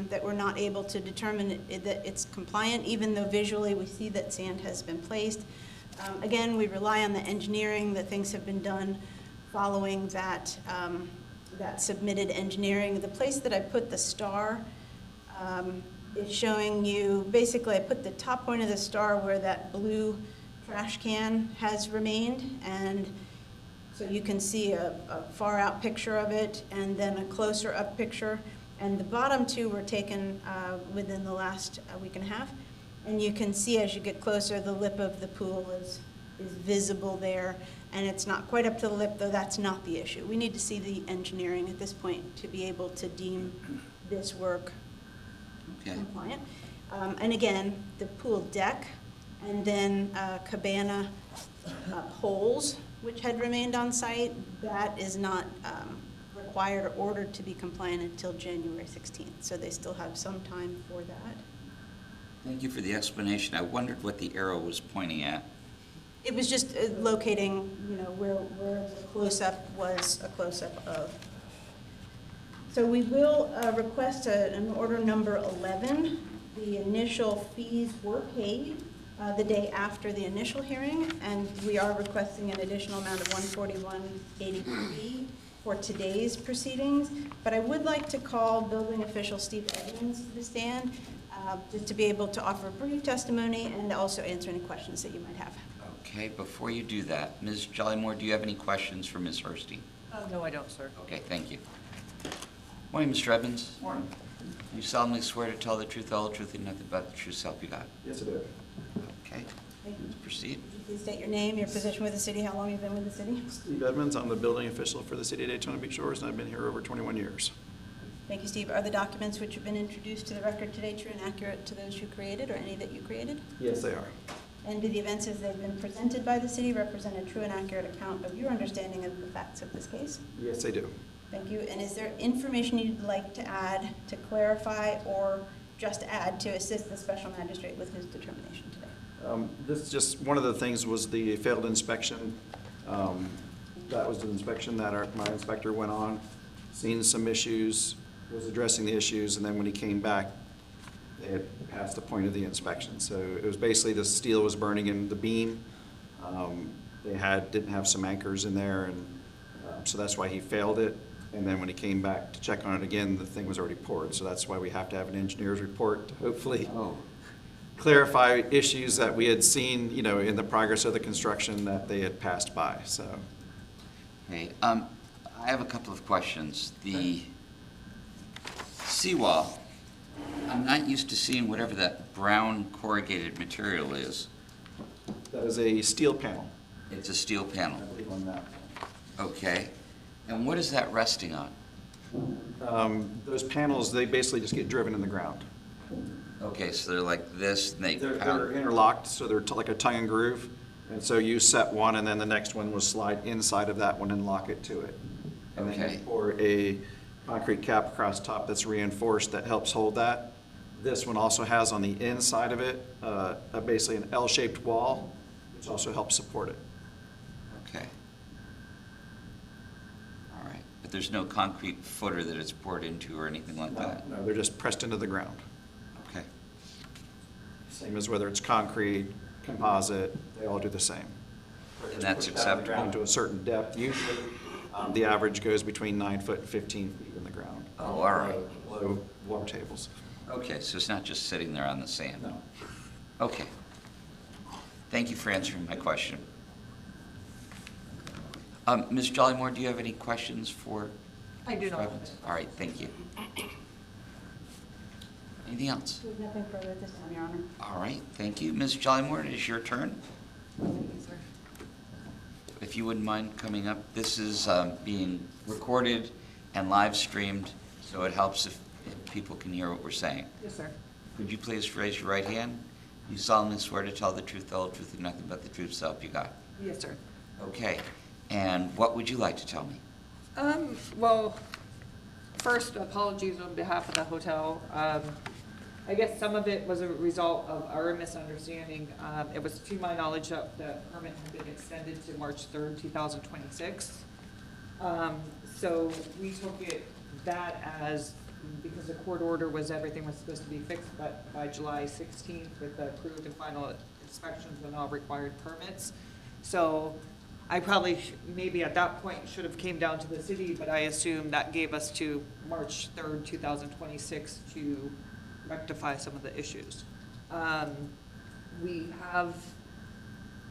that we're not able to determine that it's compliant, even though visually we see that sand has been placed. Again, we rely on the engineering, that things have been done following that, that submitted engineering. The place that I put the star is showing you, basically I put the top point of the star where that blue trash can has remained, and so you can see a far out picture of it and then a closer up picture. And the bottom 2 were taken within the last week and a half. And you can see as you get closer, the lip of the pool is visible there. And it's not quite up to the lip, though that's not the issue. We need to see the engineering at this point to be able to deem this work compliant. And again, the pool deck and then cabana poles, which had remained on site, that is not required or ordered to be compliant until January 16th. So they still have some time for that. Thank you for the explanation. I wondered what the arrow was pointing at. It was just locating, where the close-up was a close-up of. So we will request an order number 11. The initial fees were paid the day after the initial hearing, and we are requesting an additional amount of $141.83 for today's proceedings. But I would like to call building official Steve Edmonds to the stand, just to be able to offer a brief testimony and also answer any questions that you might have. Okay, before you do that, Ms. Jollymore, do you have any questions for Ms. Hurstein? No, I don't, sir. Okay, thank you. Morning, Mr. Evans. Morning. You solemnly swear to tell the truth, all the truth, and nothing but the truth, so help you God. Yes, I do. Okay, let's proceed. Would you please state your name, your position with the city, how long you've been with the city? Steve Edmonds, I'm the building official for the city of Daytona Beach Shores, and I've been here over 21 years. Thank you, Steve. Are the documents which have been introduced to the record today true and accurate to those you created, or any that you created? Yes, they are. And do the events as they've been presented by the city represent a true and accurate account of your understanding of the facts of this case? Yes, they do. Thank you. And is there information you'd like to add to clarify or just add to assist the special magistrate with his determination today? This is just, one of the things was the failed inspection. That was the inspection that my inspector went on, seen some issues, was addressing the issues, and then when he came back, they had passed the point of the inspection. So it was basically the steel was burning in the beam. They didn't have some anchors in there, and so that's why he failed it. And then when he came back to check on it again, the thing was already poured. So that's why we have to have an engineer's report to hopefully clarify issues that we had seen, in the progress of the construction that they had passed by. So, Okay, I have a couple of questions. The seawall, I'm not used to seeing whatever that brown corrugated material is. that is a steel panel, It's a steel panel. I believe on that. Okay, and what is that resting on? Those panels, they basically just get driven in the ground. Okay, so they're like this, and They're interlocked, so they're like a tongue and groove. And so you set one, and then the next one will slide inside of that one and lock it to it. And then Okay. you pour a concrete cap across top that's reinforced that helps hold that. This one also has on the inside of it, basically an L-shaped wall, which also helps support it. Okay. All right, but there's no concrete footer that it's poured into or anything like that? No, they're just pressed into the ground. Okay, Same as whether it's concrete, composite, they all do the same. and that's Pushed down the ground acceptable? to a certain depth. Usually, the average goes between 9 foot and 15 feet in the ground. Oh, all right. Below water tables. Okay, so it's not just sitting there on the sand? No. Okay. Thank you for answering my question. Ms. Jollymore, do you have any questions for? I do not. Evans? All right, thank you. Anything else? We have nothing further at this time, Your Honor. All right, thank you. Ms. Jollymore, it is your turn. Thank you, sir. If you wouldn't mind coming up. This is being recorded and live streamed, so it helps if people can hear what we're saying. Yes, sir. Could you please raise your right hand? You solemnly swear to tell the truth, the whole truth, and nothing but the truth, so help you God. Yes, sir. Okay, and what would you like to tell me? Well, first, apologies on behalf of the hotel. I guess some of it was a result of our misunderstanding. It was to my knowledge that the permit had been extended to March 3rd, 2026. So we took that as, because the court order was everything was supposed to be fixed by July 16th with the approved and final inspections and all required permits. So I probably, maybe at that point, should have came down to the city, but I assume that gave us to March 3rd, 2026 to rectify some of the issues. We have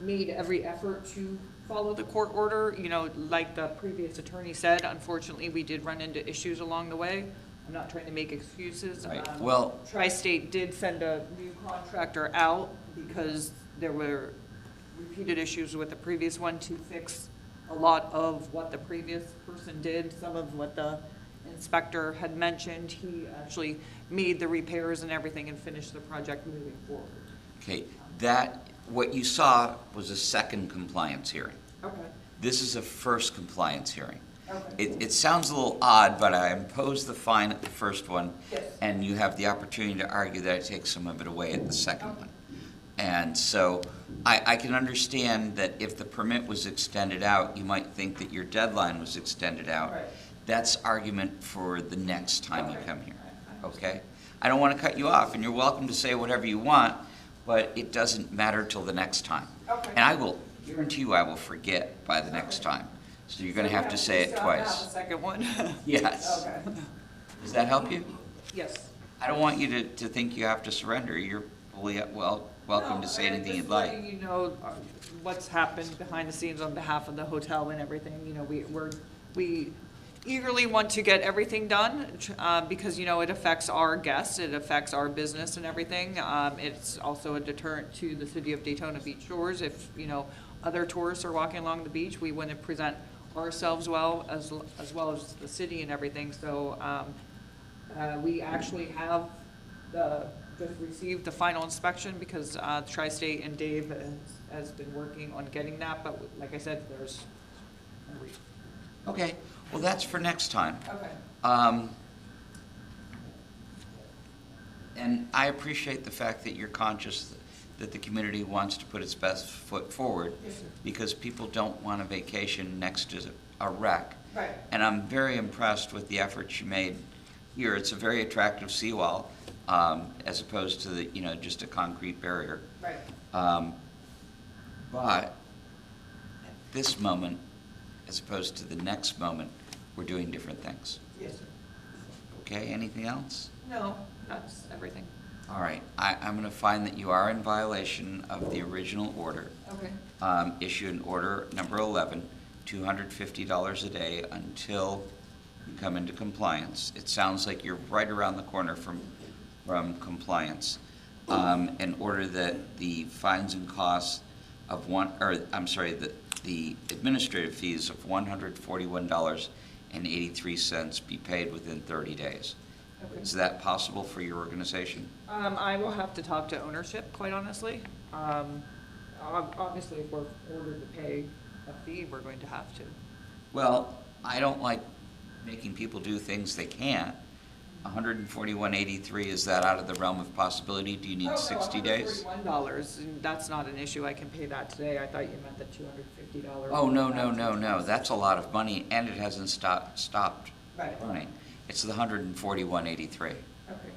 made every effort to follow the court order. Like the previous attorney said, unfortunately, we did run into issues along the way. I'm not trying to make excuses. Right. Well- Tri-State did send a new contractor out because there were repeated issues with the previous one to fix a lot of what the previous person did, some of what the inspector had mentioned. He actually made the repairs and everything and finished the project moving forward. Okay, what you saw was a second compliance hearing. Okay. This is a first compliance hearing. Okay. It sounds a little odd, but I imposed the fine at the first one, Yes. and you have the opportunity to argue that I take some of it away at the second one. And so I can understand that if the permit was extended out, you might think that your deadline was extended out. Right. That's argument for the next time you come here, okay? I don't want to cut you off, and you're welcome to say whatever you want, but it doesn't matter till the next time. Okay. And I will guarantee you I will forget by the next time. So you're going to have to say it Have twice. a second one. Yes. Okay. Does that help you? Yes. I don't want you to think you have to surrender. You're fully welcome to say anything you'd like. Just letting you know what's happened behind the scenes on behalf of the hotel and everything. You know, we eagerly want to get everything done, because, you know, it affects our guests, it affects our business and everything. It's also a deterrent to the city of Daytona Beach Shores. If, you know, other tourists are walking along the beach, we want to present ourselves well as well as the city and everything. So, we actually have just received the final inspection because Tri-State and Dave has been working on getting that, but like I said, there's no reason. Okay, well, that's for next time. Okay. And I appreciate the fact that you're conscious that the community wants to put its best foot forward, Yes, sir. because people don't want a vacation next to a wreck. Right. And I'm very impressed with the efforts you made here. It's a very attractive seawall, as opposed to the, you know, just a concrete barrier. Right. But at this moment, as opposed to the next moment, we're doing different things. Yes, sir. Okay, anything else? No, that's everything. All right, I'm going to find that you are in violation of the original order. Okay. Issue an order number 11, $250 a day until you come into compliance. It sounds like you're right around the corner from compliance. In order that the fines and costs of the administrative fees of $141.83 be paid within 30 days. Okay. Is that possible for your organization? I will have to talk to ownership, quite honestly. Obviously, if we're ordered to pay a fee, we're going to have to. Well, I don't like making people do things they can't. $141.83, is that out of the realm of possibility? Do you need 60 days? $141, and that's not an issue. I can pay that today. I thought you meant the $250. Oh, no. That's a lot of money, and it hasn't stopped Right. running. It's the $141.83. Okay.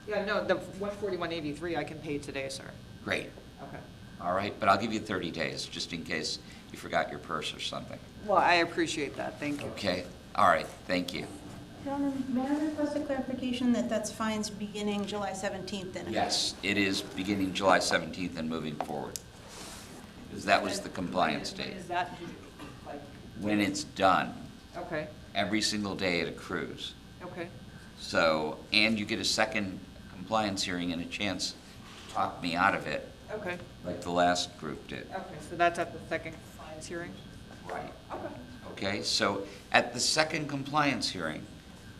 Yeah, no, the $141.83 I can pay today, sir. Great. Okay. All right, but I'll give you 30 days, just in case you forgot your purse or something. Well, I appreciate that. Thank you. Okay? All right, thank you. Gentlemen, may I request a clarification that that's fines beginning July 17th then? Yes, it is beginning July 17th and moving forward, because that was the compliance When date. is that due? Like, When it's done, okay, every single day it accrues. okay. So, and you get a second compliance hearing and a chance to talk me out of it, Okay, like the last group did. okay, so that's at the second compliance hearing? Right. Okay. Okay, so at the second compliance hearing,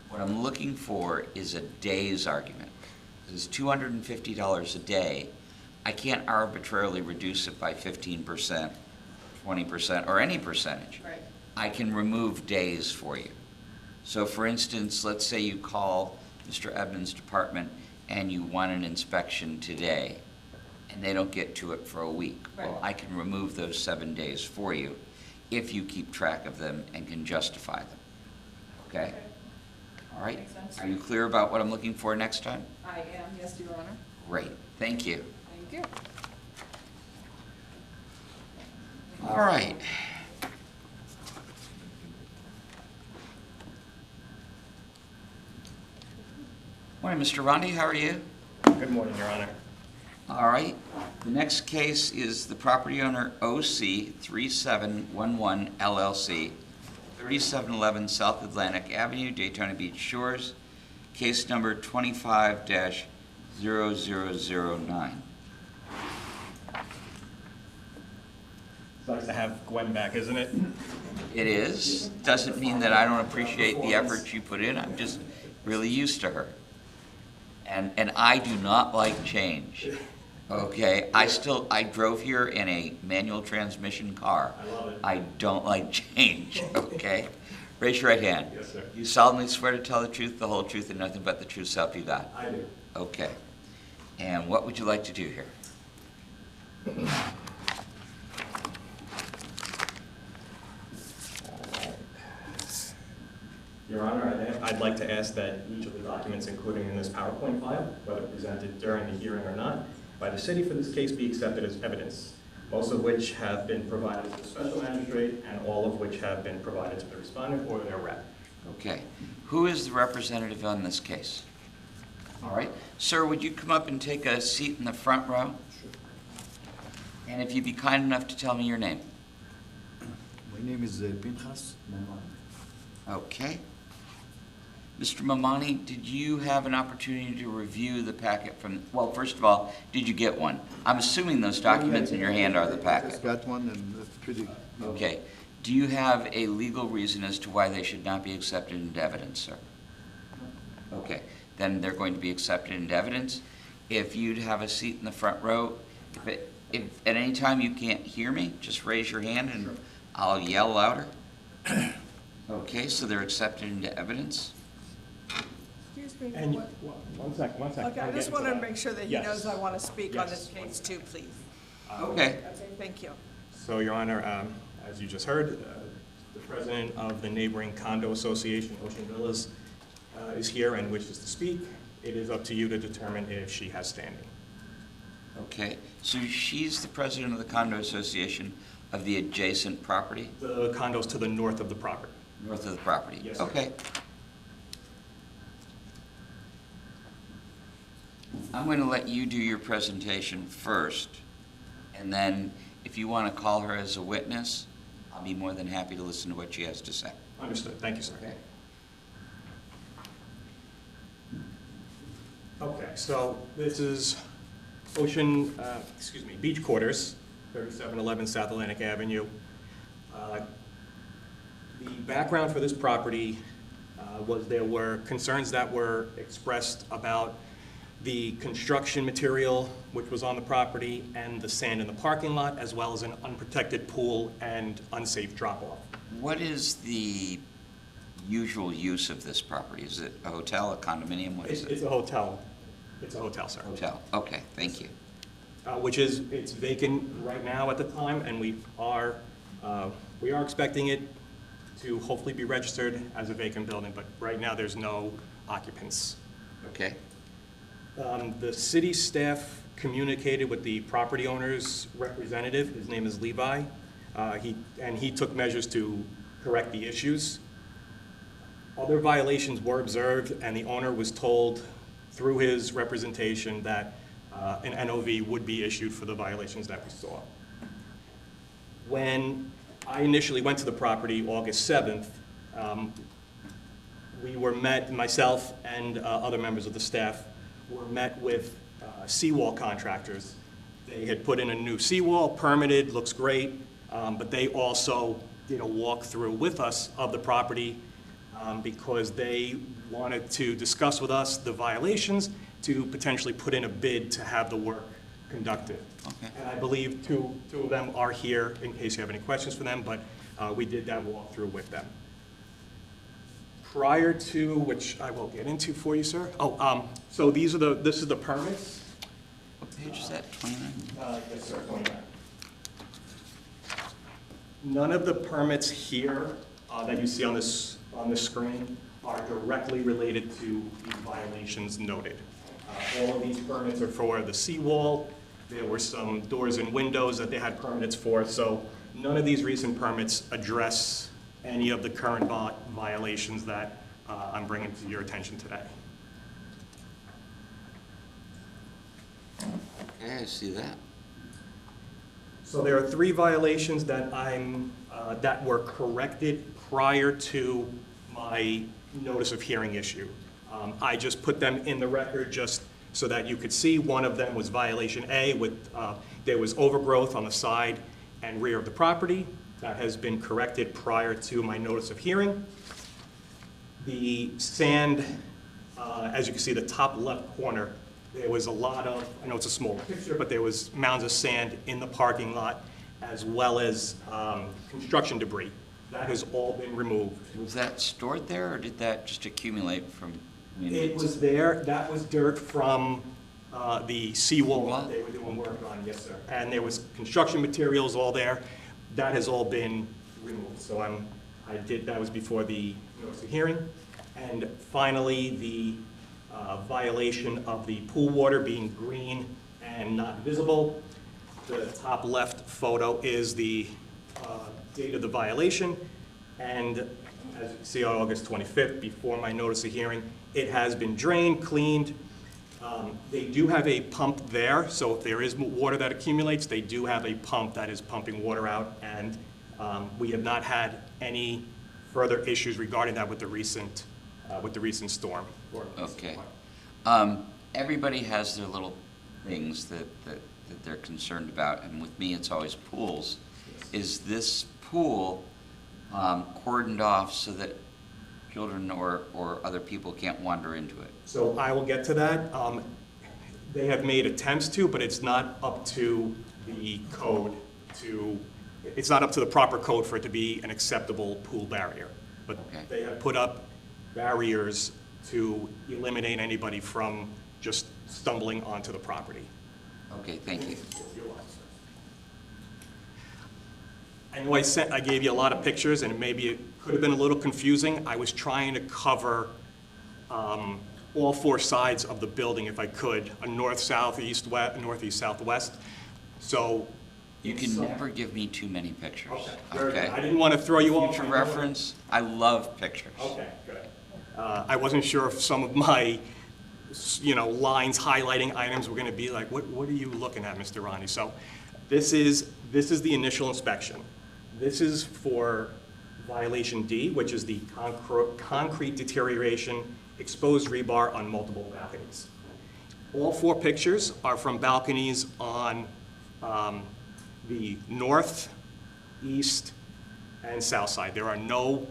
what I'm looking for is a day's argument. This is $250 a day. I can't arbitrarily reduce it by 15%, 20%, or any percentage. Right. I can remove days for you. So for instance, let's say you call Mr. Ebden's department and you want an inspection today, and they don't get to it for a week. Right. Well, I can remove those 7 days for you if you keep track of them and can justify them. Okay? All right? Makes sense. Are you clear about what I'm looking for next time? I am, yes, Your Honor. Great, thank you. Thank you. All right. Morning, Mr. Rondi, how are you? Good morning, Your Honor. All right. The next case is the property owner OC 3711 LLC, 3711 South Atlantic Avenue, Daytona Beach Shores, case number 25-0009. It's nice to have Gwen back, isn't it? It is. Doesn't mean that I don't appreciate the effort you put in. I'm just really used to her. And I do not like change. Okay, I drove here in a manual transmission car. I love it. I don't like change, okay? Raise your right hand. Yes, sir. You solemnly swear to tell the truth, the whole truth, and nothing but the truth, so help you God. I do. Okay. And what would you like to do here? Your Honor, I'd like to ask that each of the documents included in this PowerPoint file, whether presented during the hearing or not, by the city for this case be accepted as evidence, most of which have been provided to the special magistrate and all of which have been provided to the respondent or their rep. Okay. Who is the representative on this case? All right. Sir, would you come up and take a seat in the front row? Sure. And if you'd be kind enough to tell me your name. My name is Pinchas Mamani. Okay. Mr. Mamani, did you have an opportunity to review the packet from, well, first of all, did you get one? I'm assuming those documents in your hand are the I packet. just got one and it's pretty. Okay. Do you have a legal reason as to why they should not be accepted into evidence, sir? Okay. Then they're going to be accepted into evidence. If you'd have a seat in the front row, if at any time you can't hear me, just raise your hand and I'll yell louder. Okay, so they're accepted into evidence. Excuse me. And what- one second. Okay, I just want to make sure that he Yes. knows I want to speak on this Yes. case too, please. Okay. Okay, thank you. So, Your Honor, as you just heard, the president of the neighboring condo association, Ocean Villas, is here and wishes to speak. It is up to you to determine if she has standing. Okay, so she's the president of the condo association of the adjacent property, The condos to the north of the property. north of the property? Yes, sir. Okay. I'm going to let you do your presentation first, and then if you want to call her as a witness, I'll be more than happy to listen to what she has to say. Understood. Thank you, sir. Okay, so this is Beach Quarters, 3711 South Atlantic Avenue. The background for this property was there were concerns that were expressed about the construction material which was on the property and the sand in the parking lot, as well as an unprotected pool and unsafe drop-off. What is the usual use of this property? Is it a hotel, a condominium? What is it? It's a hotel. It's a hotel, sir. Hotel. Okay, thank you. It's vacant right now at the time, and we are expecting it to hopefully be registered as a vacant building, but right now there's no occupants. Okay. The city staff communicated with the property owner's representative. His name is Levi. He took measures to correct the issues. Other violations were observed, and the owner was told through his representation that an NOV would be issued for the violations that we saw. When I initially went to the property August 7th, we were met, myself and other members of the staff were met with seawall contractors. They had put in a new seawall, permitted, looks great, but they also did a walkthrough with us of the property because they wanted to discuss with us the violations to potentially put in a bid to have the work conducted. Okay. And I believe two of them are here in case you have any questions for them, but we did that walkthrough with them. Prior to, which I will get into for you, sir. So this is the permits. What page is that, 29? Yes, sir, 29. None of the permits here that you see on this screen are directly related to the violations noted. All of these permits are for the seawall. There were some doors and windows that they had permits for, so none of these recent permits address any of the current violations that I'm bringing to your attention today. Okay, I see that. So there are 3 violations that that were corrected prior to my notice of hearing issue. I just put them in the record just so that you could see. One of them was violation A with, there was overgrowth on the side and rear of the property. That has been corrected prior to my notice of hearing. The sand, as you can see, the top left corner, there was a lot of, I know it's a small picture, but there was mounds of sand in the parking lot as well as construction debris. That has all been removed. Was that stored there, or did that just accumulate from? It was there. That was dirt from the seawall that they were doing work on, yes, sir. And there was construction materials all there. That has all been removed. So I'm That was before the notice of hearing. And finally, the violation of the pool water being green and not visible. The top left photo is the date of the violation. And as you can see, on August 25th, before my notice of hearing, it has been drained, cleaned. They do have a pump there, so if there is water that accumulates, they do have a pump that is pumping water out, and we have not had any further issues regarding that with the recent storm. Okay. Everybody has their little things that they're concerned about, and with me, it's always pools. Is this pool cordoned off so that children or other people can't wander into it? So I will get to that. They have made attempts to, but it's not up to the code it's not up to the proper code for it to be an acceptable pool barrier. But Okay. they have put up barriers to eliminate anybody from just stumbling onto the property. Okay, thank you. I know I gave you a lot of pictures, and maybe it could have been a little confusing. I was trying to cover all four sides of the building if I could, a north, south, east, west, northeast, southwest. So You can never give me too many pictures. very good. I didn't want to throw you off. Future reference, I love pictures. Okay, good. I wasn't sure if some of my, lines highlighting items were going to be like, what are you looking at, Mr. Ronnie? So this is the initial inspection. This is for violation D, which is the concrete deterioration, exposed rebar on multiple balconies. All four pictures are from balconies on the north, east, and south side. There are no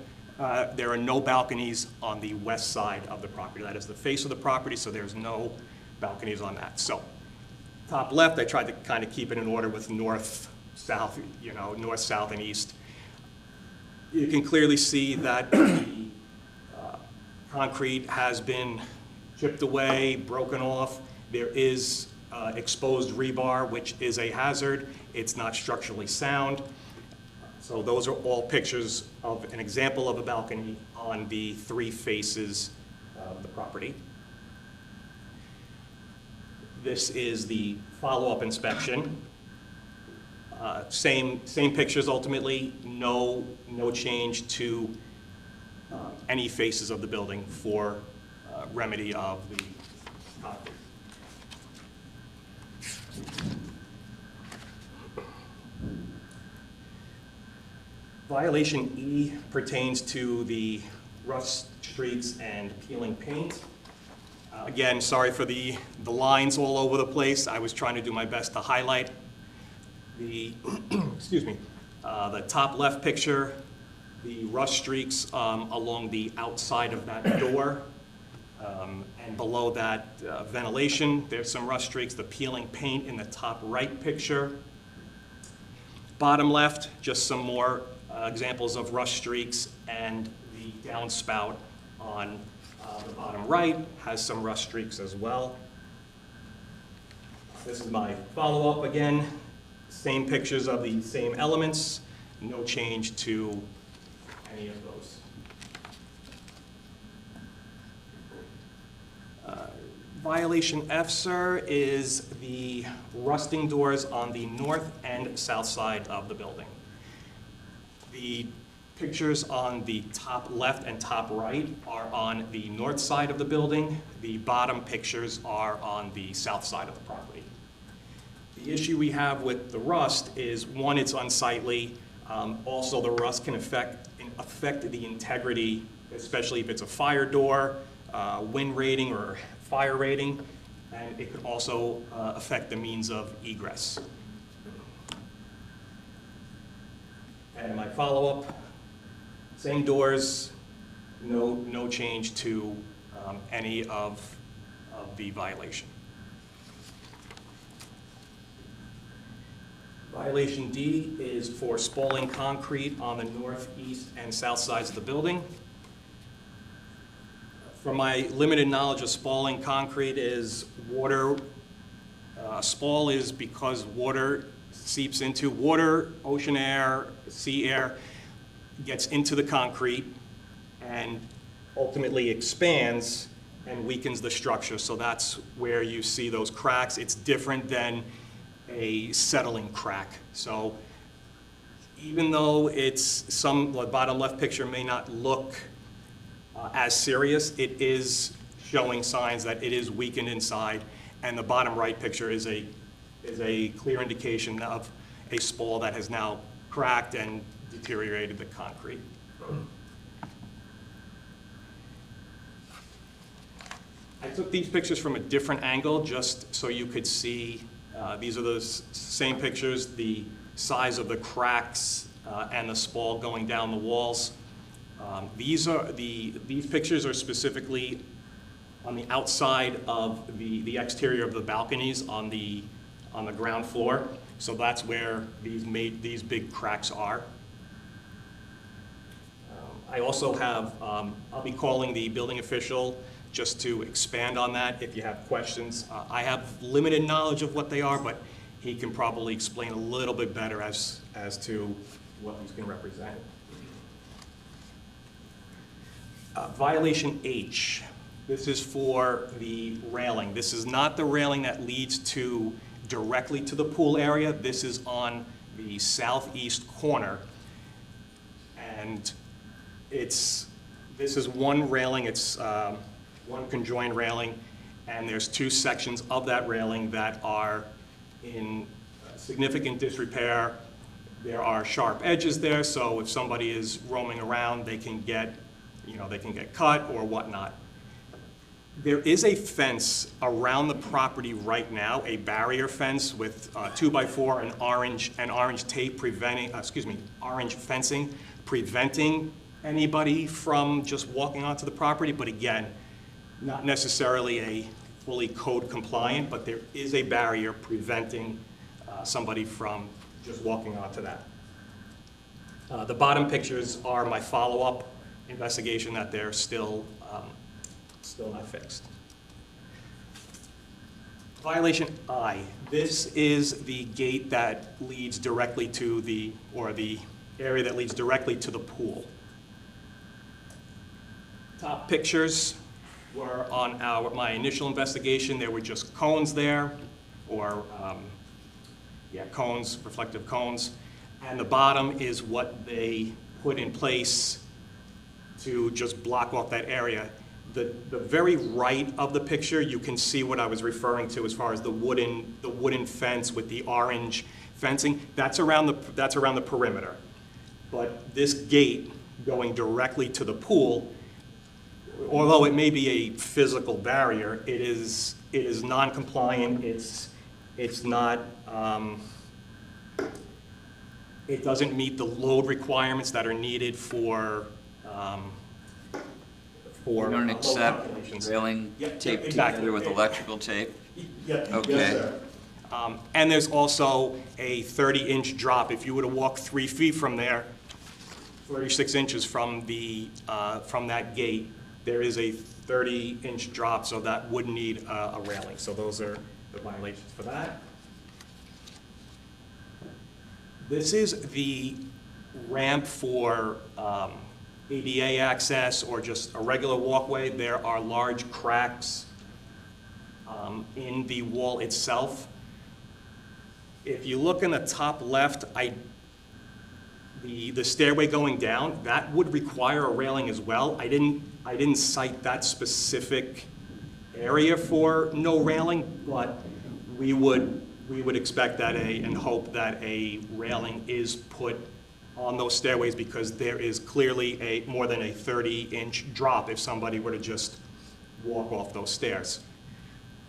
balconies on the west side of the property. That is the face of the property, so there's no balconies on that. So, top left, I tried to kind of keep it in order with north, south, north, south, and east. You can clearly see that the concrete has been chipped away, broken off. There is exposed rebar, which is a hazard. It's not structurally sound. So those are all pictures of an example of a balcony on the three faces of the property. This is the follow-up inspection. Same pictures ultimately, no change to any faces of the building for remedy of the concrete. Violation E pertains to the rust streaks and peeling paint. Again, sorry for the lines all over the place. I was trying to do my best to highlight the, excuse me, the top left picture, the rust streaks along the outside of that door. And below that, ventilation, there's some rust streaks, the peeling paint in the top right picture. Bottom left, just some more examples of rust streaks, and the downspout on the bottom right has some rust streaks as well. This is my follow-up again. Same pictures of the same elements, no change to any of those. Violation F, sir, is the rusting doors on the north and south side of the building. The pictures on the top left and top right are on the north side of the building. The bottom pictures are on the south side of the property. The issue we have with the rust is, one, it's unsightly. Also, the rust can affect the integrity, especially if it's a fire door, wind rating, or fire rating, and it could also affect the means of egress. And my follow-up, same doors, no change to any of the violation. Violation D is for spalling concrete on the north, east, and south sides of the building. From my limited knowledge of spalling concrete is water. Spall is because water seeps into water, ocean air, sea air. gets into the concrete and ultimately expands and weakens the structure. So that's where you see those cracks. It's different than a settling crack. So even though the bottom left picture may not look as serious, it is showing signs that it is weakened inside, and the bottom right picture is a clear indication of a spall that has now cracked and deteriorated the concrete. I took these pictures from a different angle just so you could see, these are the same pictures, the size of the cracks and the spall going down the walls. These pictures are specifically on the outside of the exterior of the balconies on the ground floor. So that's where these big cracks are. I also have, I'll be calling the building official just to expand on that if you have questions. I have limited knowledge of what they are, but he can probably explain a little bit better as to what these can represent. Violation H. This is for the railing. This is not the railing that leads directly to the pool area. This is on the southeast corner. And this is one railing. It's one conjoined railing, and there's two sections of that railing that are in significant disrepair. There are sharp edges there, so if somebody is roaming around, they can get cut or whatnot. There is a fence around the property right now, a barrier fence with 2x4 and orange tape orange fencing preventing anybody from just walking onto the property. But again, not necessarily a fully code compliant, but there is a barrier preventing somebody from just walking onto that. The bottom pictures are my follow-up investigation that they're still not fixed. Violation I. This is the gate that leads directly to the area that leads directly to the pool. Top pictures were on my initial investigation. There were just cones there, or cones, reflective cones. And the bottom is what they put in place to just block off that area. The very right of the picture, you can see what I was referring to as far as the wooden fence with the orange fencing. That's around the perimeter. But this gate going directly to the pool, although it may be a physical barrier, it is non-compliant. It's not. It doesn't meet the load requirements that are needed for. You don't accept calculations. railing Yep, taped exactly. together with electrical tape? Yeah, Okay. yes, sir. And there's also a 30-inch drop. If you were to walk 3 feet from there, 36 inches from that gate, there is a 30-inch drop, so that would need a railing. So those are the violations for that. This is the ramp for ADA access or just a regular walkway. There are large cracks in the wall itself. If you look in the top left, the stairway going down, that would require a railing as well. I didn't cite that specific area for no railing, but we would expect that and hope that a railing is put on those stairways, because there is clearly more than a 30-inch drop if somebody were to just walk off those stairs.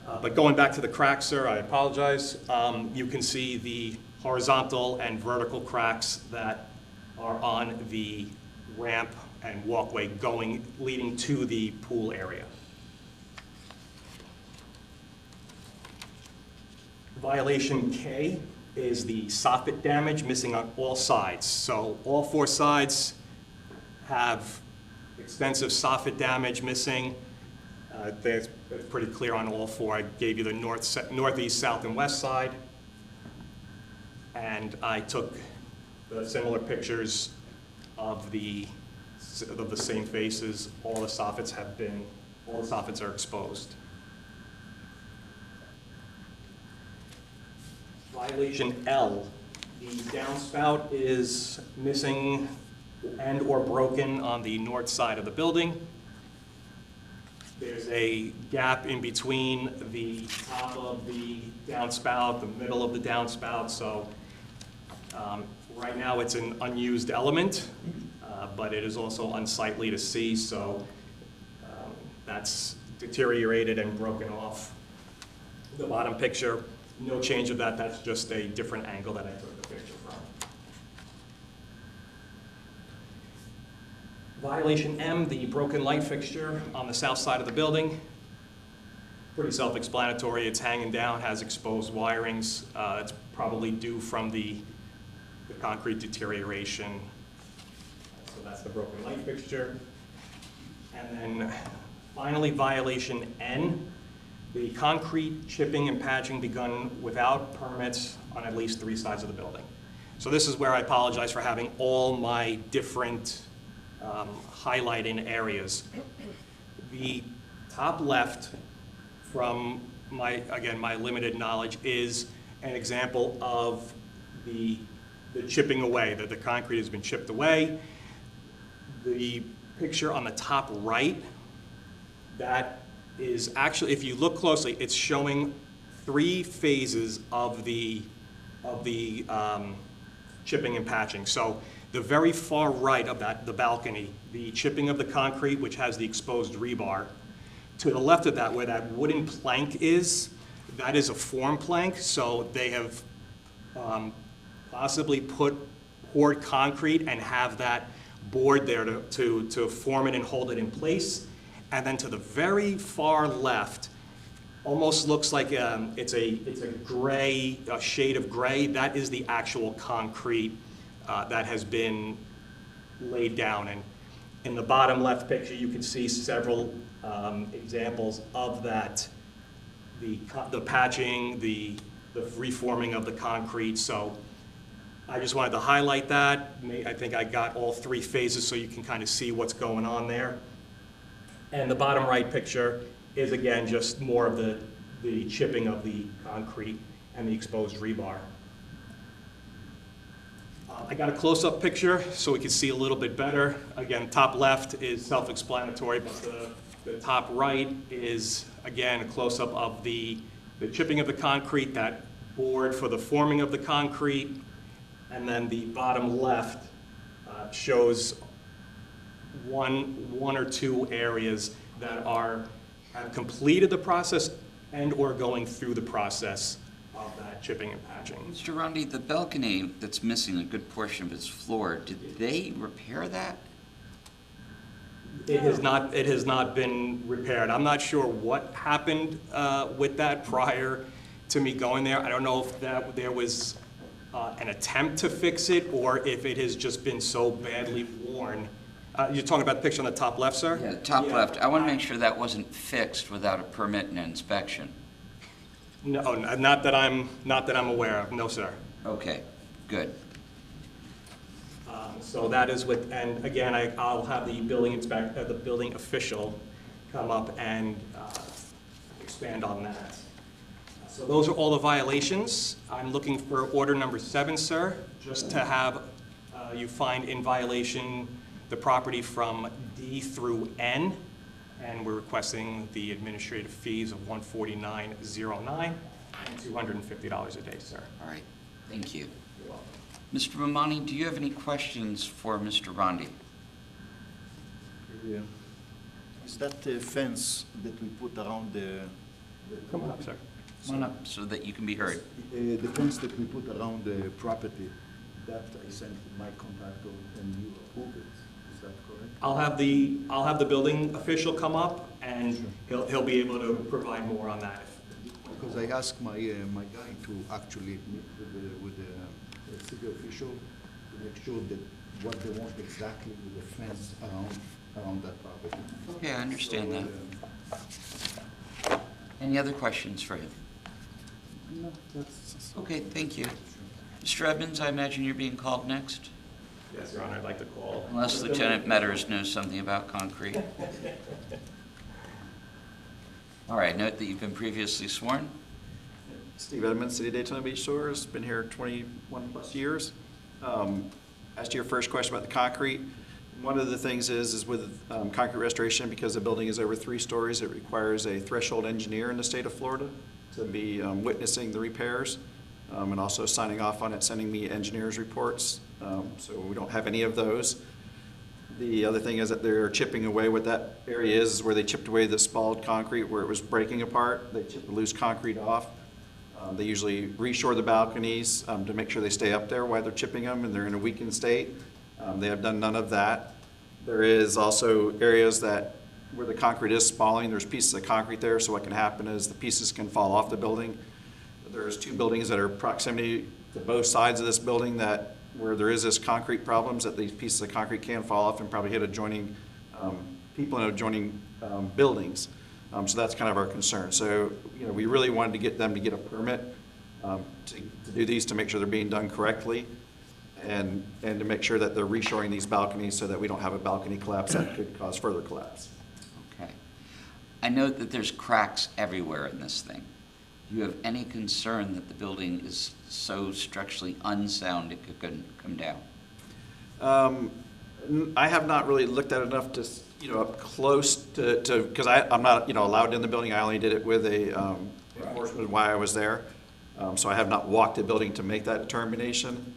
But going back to the cracks, sir, I apologize. You can see the horizontal and vertical cracks that are on the ramp and walkway leading to the pool area. Violation K is the soffit damage missing on all sides. So all 4 sides have extensive soffit damage missing. That's pretty clear on all 4. I gave you the northeast, south, and west side. And I took the similar pictures of the same faces. All the soffits are exposed. Violation L, the downspout is missing and or broken on the north side of the building. There's a gap in between the top of the downspout, the middle of the downspout, so right now it's an unused element, but it is also unsightly to see, so that's deteriorated and broken off. The bottom picture, no change of that, that's just a different angle that I took the picture from. Violation M, the broken light fixture on the south side of the building. Pretty self-explanatory, it's hanging down, has exposed wirings. It's probably due from the concrete deterioration. So that's the broken light fixture. And then finally, violation N, the concrete chipping and patching begun without permits on at least 3 sides of the building. So this is where I apologize for having all my different highlighting areas. The top left, from my limited knowledge, is an example of the chipping away, that the concrete has been chipped away. The picture on the top right, that is actually, if you look closely, it's showing 3 phases of the chipping and patching. So the very far right of the balcony, the chipping of the concrete, which has the exposed rebar. To the left of that, where that wooden plank is, that is a form plank, so they have possibly poured concrete and have that board there to form it and hold it in place. And then to the very far left, almost looks like it's a gray, a shade of gray. That is the actual concrete that has been laid down. And in the bottom left picture, you can see several examples of that, the patching, the reforming of the concrete. So I just wanted to highlight that. I think I got all 3 phases so you can kind of see what's going on there. And the bottom right picture is, again, just more of the chipping of the concrete and the exposed rebar. I got a close-up picture so we can see a little bit better. Again, top left is self-explanatory, but the top right is, again, a close-up of the chipping of the concrete, that board for the forming of the concrete, and then the bottom left shows one or 2 areas that have completed the process and or going through the process of that chipping and patching. Mr. Rondi, the balcony that's missing a good portion of its floor, did they repair that? It has not been repaired. I'm not sure what happened with that prior to me going there. I don't know if there was an attempt to fix it or if it has just been so badly worn. You're talking about the picture on the top left, sir? Yeah, top left. I want to make sure that wasn't fixed without a permit and inspection. No, not that I'm aware of. No, sir. Okay, good. So that is with, and again, I'll have the building inspector, the building official, come up and expand on that. So those are all the violations. I'm looking for order number 7, sir, just to have you find in violation the property from D through N, and we're requesting the administrative fees of $149.09 and $250 a day, sir. All right, thank you. You're welcome. Mr. Romani, do you have any questions for Mr. Rondi? Yeah. Is that the fence that we put around the... Come on up, sir. Come on up so that you can be heard. The fence that we put around the property, that I sent my contractor and you approve it, is that correct? I'll have the building official come up, and he'll be able to provide more on that. Because I asked my guy to actually meet with the city official to make sure that what they want exactly with the fence around that property. Okay, I understand So, that. Any other questions for him? No, that's... Okay, thank you. Mr. Evans, I imagine you're being called next? Yes, Your Honor, I'd like to call. Unless Lieutenant Metters knows something about concrete. All right, note that you've been previously sworn. Steve Edmonds, City of Daytona Beach Shores, been here 21 plus years. As to your first question about the concrete, one of the things is with concrete restoration, because the building is over 3 stories, it requires a threshold engineer in the state of Florida to be witnessing the repairs and also signing off on it, sending me engineers' reports. So we don't have any of those. The other thing is that they're chipping away. What that area is where they chipped away the spalled concrete where it was breaking apart. They chipped the loose concrete off. They usually reshore the balconies to make sure they stay up there while they're chipping them and they're in a weakened state. They have done none of that. There is also areas that where the concrete is spalling, there's pieces of concrete there, so what can happen is the pieces can fall off the building. There's 2 buildings that are proximity to both sides of this building that where there is this concrete problems, that these pieces of concrete can fall off and probably hit adjoining people in adjoining buildings. So that's kind of our concern. So, you know, we really wanted to get them to get a permit to do these, to make sure they're being done correctly, and to make sure that they're reshoring these balconies so that we don't have a balcony collapse that could cause further collapse. Okay. I note that there's cracks everywhere in this thing. Do you have any concern that the building is so structurally unsound it could come down? I have not really looked at it enough to, you know, up close to because I'm not, you know, allowed in the building. I only did it with a enforcement while I was there. So I have not walked the building to make that determination.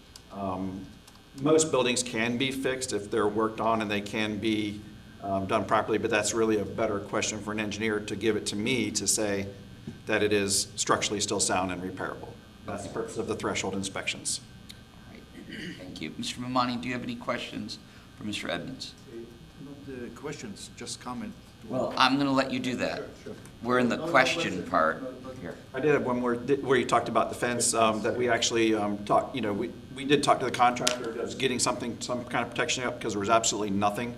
Most buildings can be fixed if they're worked on and they can be done properly, but that's really a better question for an engineer to give it to me to say that it is structurally still sound and repairable. That's the purpose of the threshold inspections. All right. Thank you. Mr. Mamani, do you have any questions for Mr. Edmonds? Not questions, just comment. Well, I'm going to let you do that. Sure. We're in the question part here. I did have one more, where you talked about the fence, that we actually talked, you know, we did talk to the contractor that was getting some kind of protection up because there was absolutely nothing.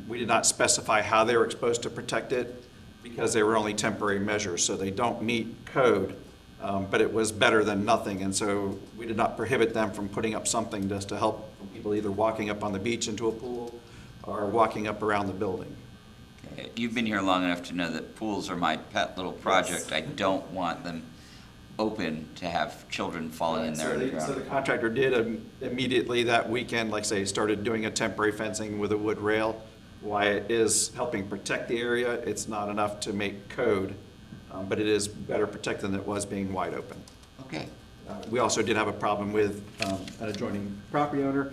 We did not specify how they were supposed to protect it because they were only temporary measures, so they don't meet code, but it was better than nothing, and so we did not prohibit them from putting up something just to help people either walking up on the beach into a pool or walking up around the building. Okay. You've been here long enough to know that pools are my pet little project. I don't want them open to have children falling in there and So the drowning. contractor did immediately that weekend, like say, started doing a temporary fencing with a wood rail. Why it is helping protect the area, it's not enough to make code, but it is better protected than it was being wide open. Okay. We also did have a problem with an adjoining property owner,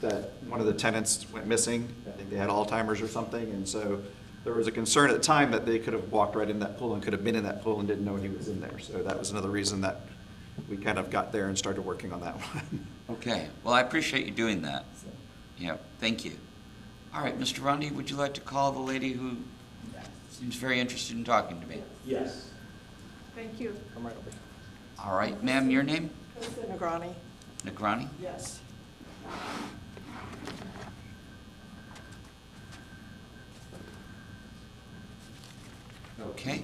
that one of the tenants went missing. I think they had Alzheimer's or something, and so there was a concern at the time that they could have walked right in that pool and could have been in that pool and didn't know he was in there. So that was another reason that we kind of got there and started working on that one. Okay. Well, I appreciate you doing that. Yeah. Thank you. All right, Mr. Rondi, would you like to call the lady who seems very interested in talking to me? Yes. Thank you. I'm right over here. All right, ma'am, your name? Kristen Negrani. Negrani? Yes. Okay.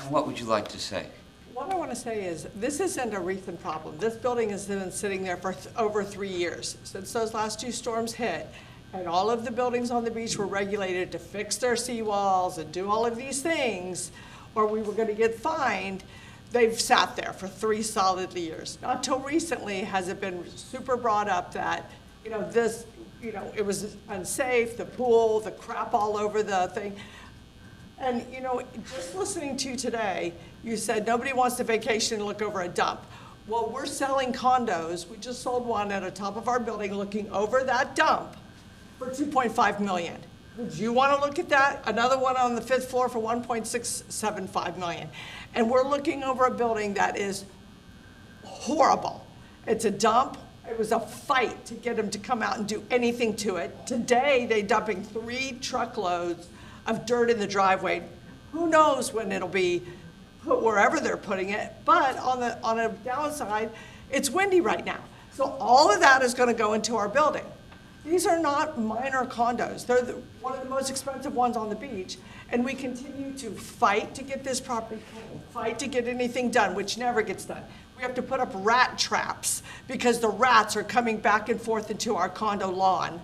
And what would you like to say? What I want to say is, this isn't a recent problem. This building has been sitting there for over 3 years, since those last 2 storms hit. And all of the buildings on the beach were regulated to fix their seawalls and do all of these things, or we were going to get fined. They've sat there for 3 solid years. Not till recently has it been super brought up that, you know, this, you know, it was unsafe, the pool, the crap all over the thing. And, you know, just listening to you today, you said nobody wants to vacation and look over a dump. Well, we're selling condos. We just sold one at the top of our building looking over that dump for $2.5 million. Would you want to look at that? Another one on the 5th floor for $1.675 million. And we're looking over a building that is horrible. It's a dump. It was a fight to get them to come out and do anything to it. Today, they're dumping 3 truckloads of dirt in the driveway. Who knows when it'll be put wherever they're putting it, but on a downside, it's windy right now. So all of that is going to go into our building. These are not minor condos. They're one of the most expensive ones on the beach, and we continue to fight to get this property clean, fight to get anything done, which never gets done. We have to put up rat traps because the rats are coming back and forth into our condo lawn.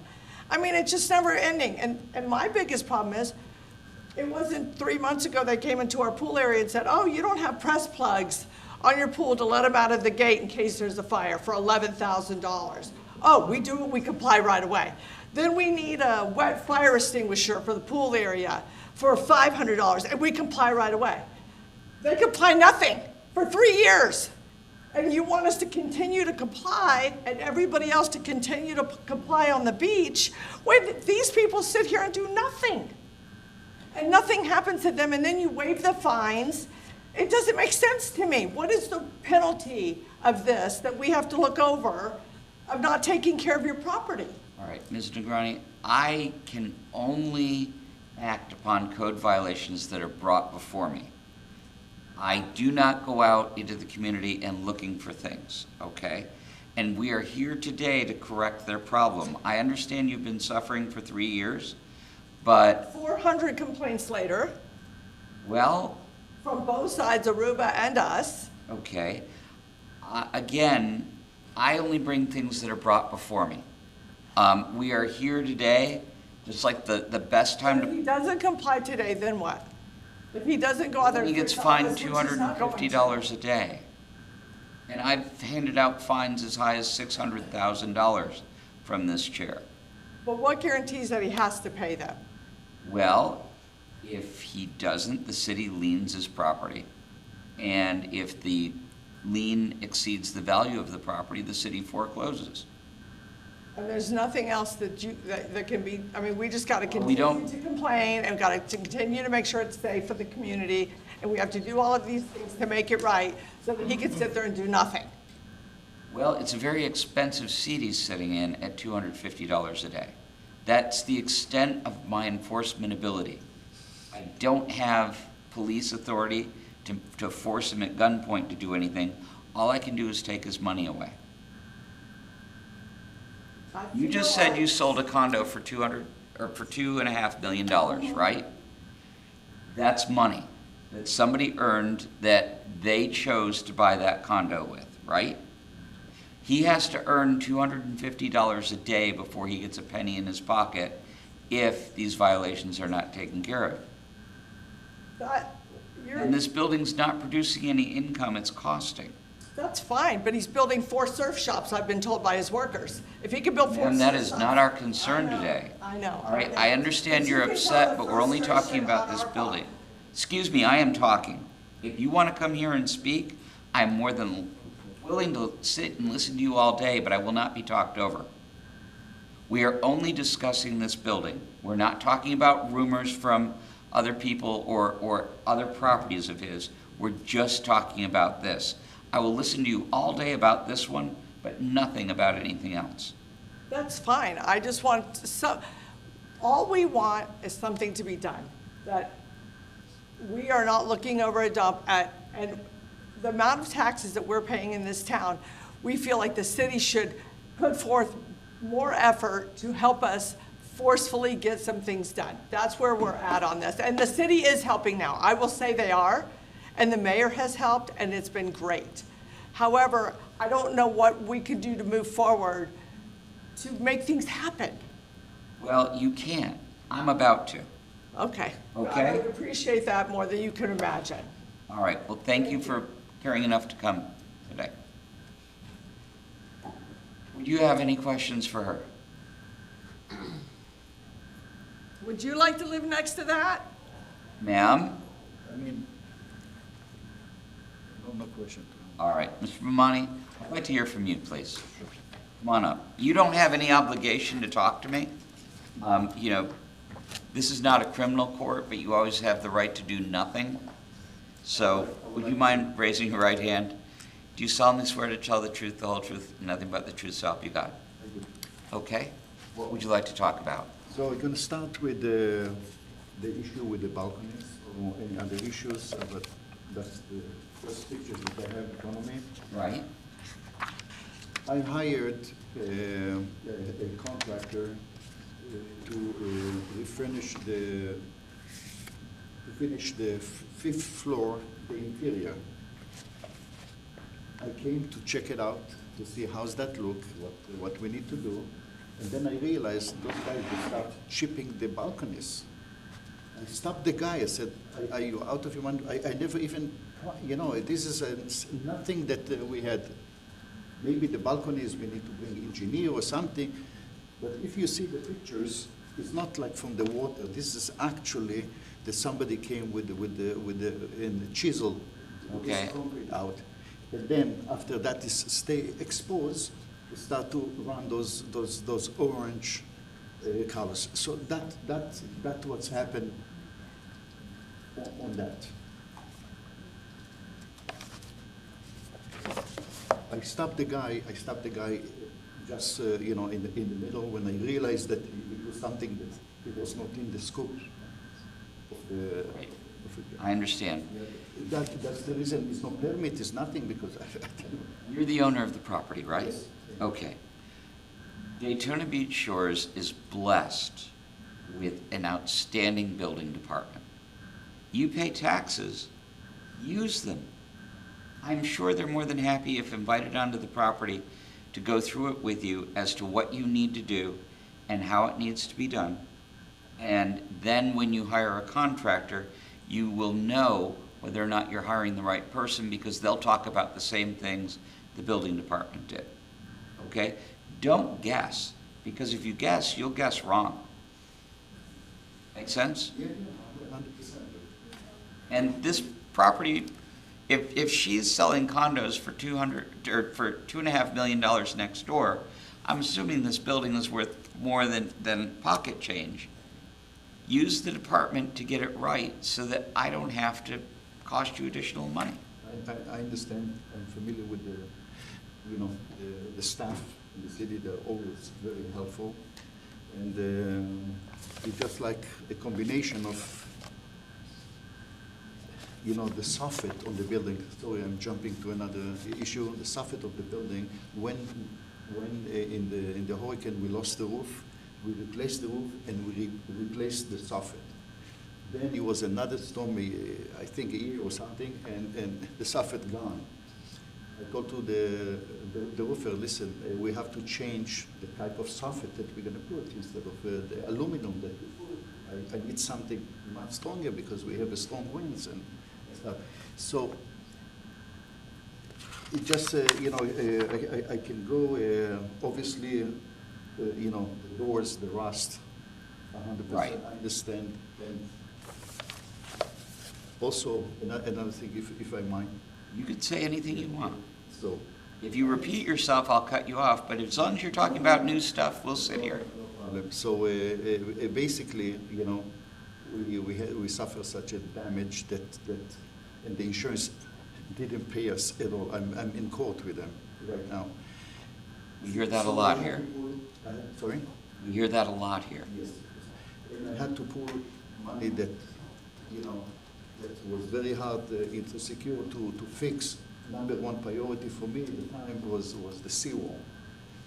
I mean, it's just never ending. And my biggest problem is, it wasn't 3 months ago they came into our pool area and said, oh, you don't have press plugs on your pool to let them out of the gate in case there's a fire for $11,000. Oh, we do it, we comply right away. Then we need a wet fire extinguisher for the pool area for $500, and we comply right away. They comply nothing for 3 years. And you want us to continue to comply and everybody else to continue to comply on the beach when these people sit here and do nothing. And nothing happens to them, and then you waive the fines. It doesn't make sense to me. What is the penalty of this that we have to look over of not taking care of your property? All right, Ms. Negroni, I can only act upon code violations that are brought before me. I do not go out into the community and looking for things, okay? And we are here today to correct their problem. I understand you've been suffering for 3 years, but... 400 complaints later. Well... From both sides, Aruba and us. Okay. Again, I only bring things that are brought before me. We are here today, just like the best time to... If he doesn't comply today, then what? If he doesn't go out there... He gets fined $250 a day. And I've handed out fines as high as $600,000 from this chair. But what guarantees that he has to pay them? Well, if he doesn't, the city liens his property. And if the lien exceeds the value of the property, the city forecloses. And there's nothing else that can be, I mean, we just got to continue to complain and got to continue to make sure it's safe for the community. And we have to do all of these things to make it right so that he can sit there and do nothing. Well, it's a very expensive seat he's sitting in at $250 a day. That's the extent of my enforcement ability. I don't have police authority to force him at gunpoint to do anything. All I can do is take his money away. You just said you sold a condo for $2.5 million, right? That's money that somebody earned that they chose to buy that condo with, right? He has to earn $250 a day before he gets a penny in his pocket if these violations are not taken care of. And this building's not producing any income, it's costing. That's fine, but he's building 4 surf shops, I've been told by his workers. If he could build 4 surf shops. And that is not our concern today. I know. All right, I understand you're upset, but we're only talking about this building. Excuse me, I am talking. If you want to come here and speak, I'm more than willing to sit and listen to you all day, but I will not be talked over. We are only discussing this building. We're not talking about rumors from other people or other properties of his. We're just talking about this. I will listen to you all day about this one, but nothing about anything else. That's fine. I just want all we want is something to be done. That we are not looking over a dump at, and the amount of taxes that we're paying in this town, we feel like the city should put forth more effort to help us forcefully get some things done. That's where we're at on this. And the city is helping now. I will say they are. And the mayor has helped, and it's been great. However, I don't know what we could do to move forward to make things happen. Well, you can. I'm about to. Okay. Okay. I would appreciate that more than you can imagine. All right. Well, thank you for caring enough to come today. Would you have any questions for her? Would you like to live next to that? Ma'am? I mean, no question. All right. Mr. Mamani, I'd like to hear from you, please. Come on up. You don't have any obligation to talk to me. You know, this is not a criminal court, but you always have the right to do nothing. So would you mind raising your right hand? Do you solemnly swear to tell the truth, the whole truth, and nothing but the truth, so help you God? I do. Okay. What would you like to talk about? So we're going to start with the issue with the balconies or any other issues, but that's the first pictures that I have in front of me. Right. I hired a contractor to finish the 5th floor, the interior. I came to check it out, to see how's that look, what we need to do. And then I realized those guys would start chipping the balconies. I stopped the guy, I said, are you out of your mind? I never even, you know, this is nothing that we had. Maybe the balconies, we need to bring an engineer or something. But if you see the pictures, it's not like from the water. This is actually that somebody came with the chisel, Okay. this concrete out. And then after that is stay exposed, we start to run those orange colors. So that's what's happened on that. I stopped the guy just you know, in the middle when I realized that it was something that it was not in the scope of the. I understand. That's the reason. It's no permit. It's nothing because You're the owner of the property, right? Yes. Okay. Daytona Beach Shores is blessed with an outstanding building department. You pay taxes, use them. I'm sure they're more than happy if invited onto the property to go through it with you as to what you need to do and how it needs to be done. And then when you hire a contractor, you will know whether or not you're hiring the right person because they'll talk about the same things the building department did. Okay? Don't guess, because if you guess, you'll guess wrong. Make sense? Yeah, 100%. And this property, if she's selling condos for $2.5 million next door, I'm assuming this building is worth more than pocket change. Use the department to get it right so that I don't have to cost you additional money. I understand. I'm familiar with the, you know, the staff in the city. They're always very helpful, and it's just like a combination of, you know, the soffit on the building. Sorry, I'm jumping to another issue. The soffit of the building. When in the hurricane we lost the roof, we replaced the roof and we replaced the soffit. Then it was another storm, I think a year or something, and the soffit gone. I told to the roofer, listen, we have to change the type of soffit that we're going to put instead of the aluminum that we put. I need something much stronger because we have a strong winds and stuff. So it just, you know, I can go, obviously, you know, the doors, the rust, 100%. Right. I understand. And also, another thing, if I might. You could say anything you want. So, If you repeat yourself, I'll cut you off, but as long as you're talking about new stuff, we'll sit here. no problem. So basically, you know, we suffer such a damage that and the insurance didn't pay us at all. I'm in court with them right now. We hear that a lot here. Sorry? We hear that a lot here. Yes. And I had to pull money that, you know, that was very hard to secure to fix. Number one priority for me at the time was the seawall.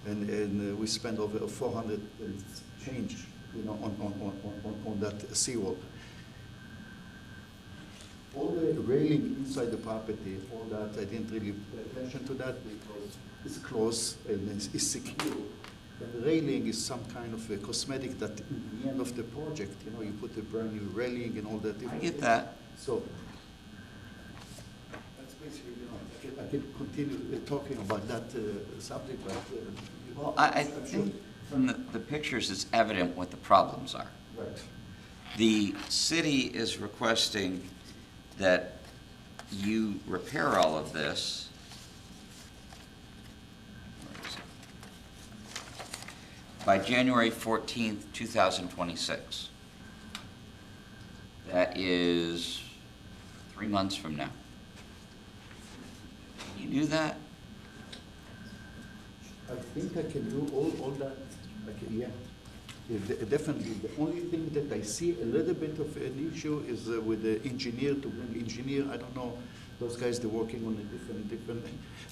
And we spent over 400 and change, you know, on that seawall. All the railing inside the property, all that, I didn't really pay attention to that because it's close and it's secure. And the railing is some kind of a cosmetic that in the end of the project, you know, you put a brand new railing and all that. I get that. So that's basically, you know, I can continue talking about that subject, but. Well, I think from the pictures, it's evident what the problems are. Right. The city is requesting that you repair all of this. Where is it? By January 14th, 2026. That is 3 months from now. Can you do that? I think I can do all that. Yeah. Definitely. The only thing that I see a little bit of an issue is with the engineer, to bring engineer. I don't know, those guys, they're working on a different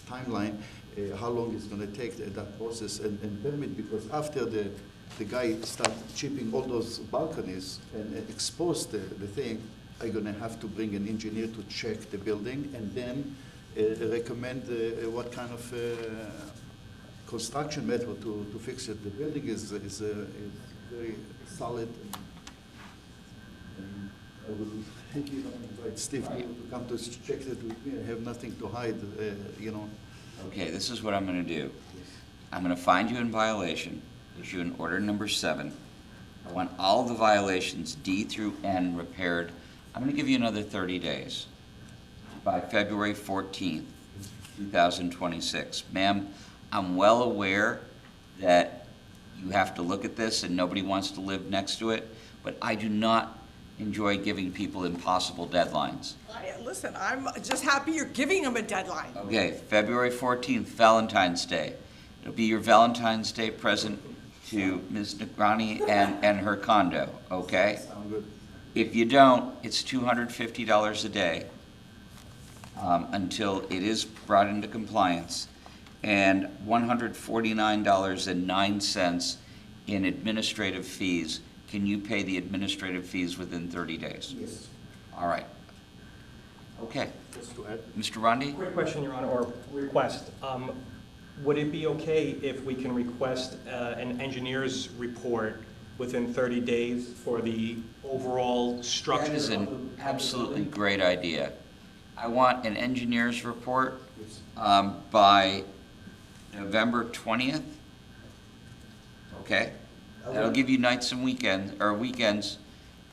timeline, how long it's going to take that process and permit, because after the guy starts chipping all those balconies and expose the thing, I'm going to have to bring an engineer to check the building, and then recommend what kind of construction method to fix it. The building is very solid. And I will invite Steve to come to check it with me. I have nothing to hide, you know. Okay, this is what I'm gonna do. I'm gonna find you in violation, issue an order number 7. I want all the violations, D through N, repaired. I'm gonna give you another 30 days. By February 14th, 2026. Ma'am, I'm well aware that you have to look at this and nobody wants to live next to it, but I do not enjoy giving people impossible deadlines. Listen, I'm just happy you're giving them a deadline. Okay, February 14th, Valentine's Day. It'll be your Valentine's Day present to Ms. Negrani and her condo, okay? Sound good. If you don't, it's $250 a day until it is brought into compliance, and $149.09 in administrative fees. Can you pay the administrative fees within 30 days? Yes. All right. Okay. Just to add, Mr. Rondi? Quick question, Your Honor, or request. Would it be okay if we can request an engineer's report within 30 days for the overall structure? That is an absolutely great idea. I want an engineer's report by November 20th. Okay? That'll give you nights and weekends,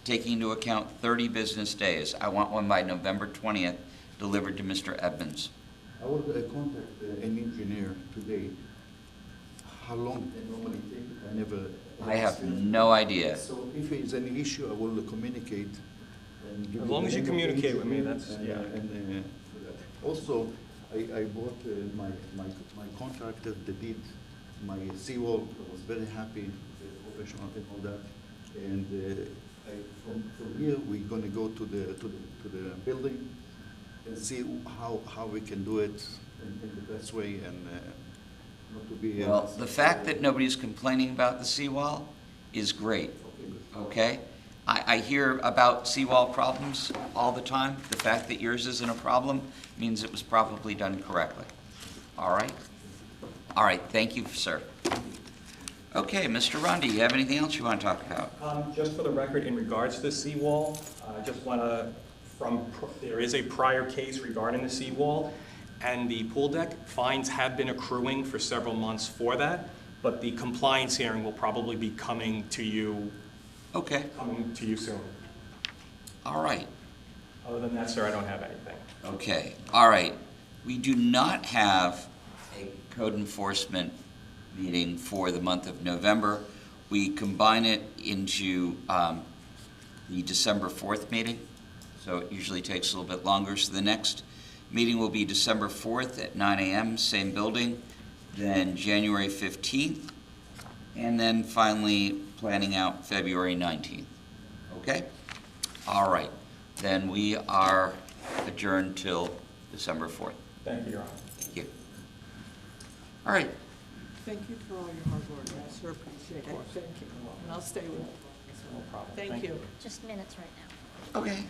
taking into account 30 business days. I want one by November 20th, delivered to Mr. Edmonds. I will contact an engineer today. How long they normally take? I never. I have no idea. So if there is any issue, I will communicate. And give As long as you the name of the communicate with me, engineer that's- and, yeah. for that. Also, I bought my contractor, the deed, my seawall. I was very happy, professional and all that. And from here, we're going to go to the building and see how we can do it in the best way and not to be. Well, the fact that nobody's complaining about the seawall is great, okay? I hear about seawall problems all the time. The fact that yours isn't a problem means it was probably done correctly. All right? All right, thank you, sir. Okay, Mr. Rondi, you have anything else you want to talk about? Just for the record, in regards to the seawall, I just want to, there is a prior case regarding the seawall and the pool deck. Fines have been accruing for several months for that, but the compliance hearing will probably be coming to you soon. All right. Other than that, sir, I don't have anything. Okay, all right. We do not have a code enforcement meeting for the month of November. We combine it into the December 4th meeting, so it usually takes a little bit longer. So the next meeting will be December 4th at 9 a.m., same building, then January 15th, and then finally planning out February 19th. Okay? All right. Then we are adjourned till December 4th. Thank you, Your Honor. Thank you. All right. Thank you for all your hard work. I sure appreciate it. Thank you. And I'll stay with you. No problem. Thank you. Just minutes right now. Okay.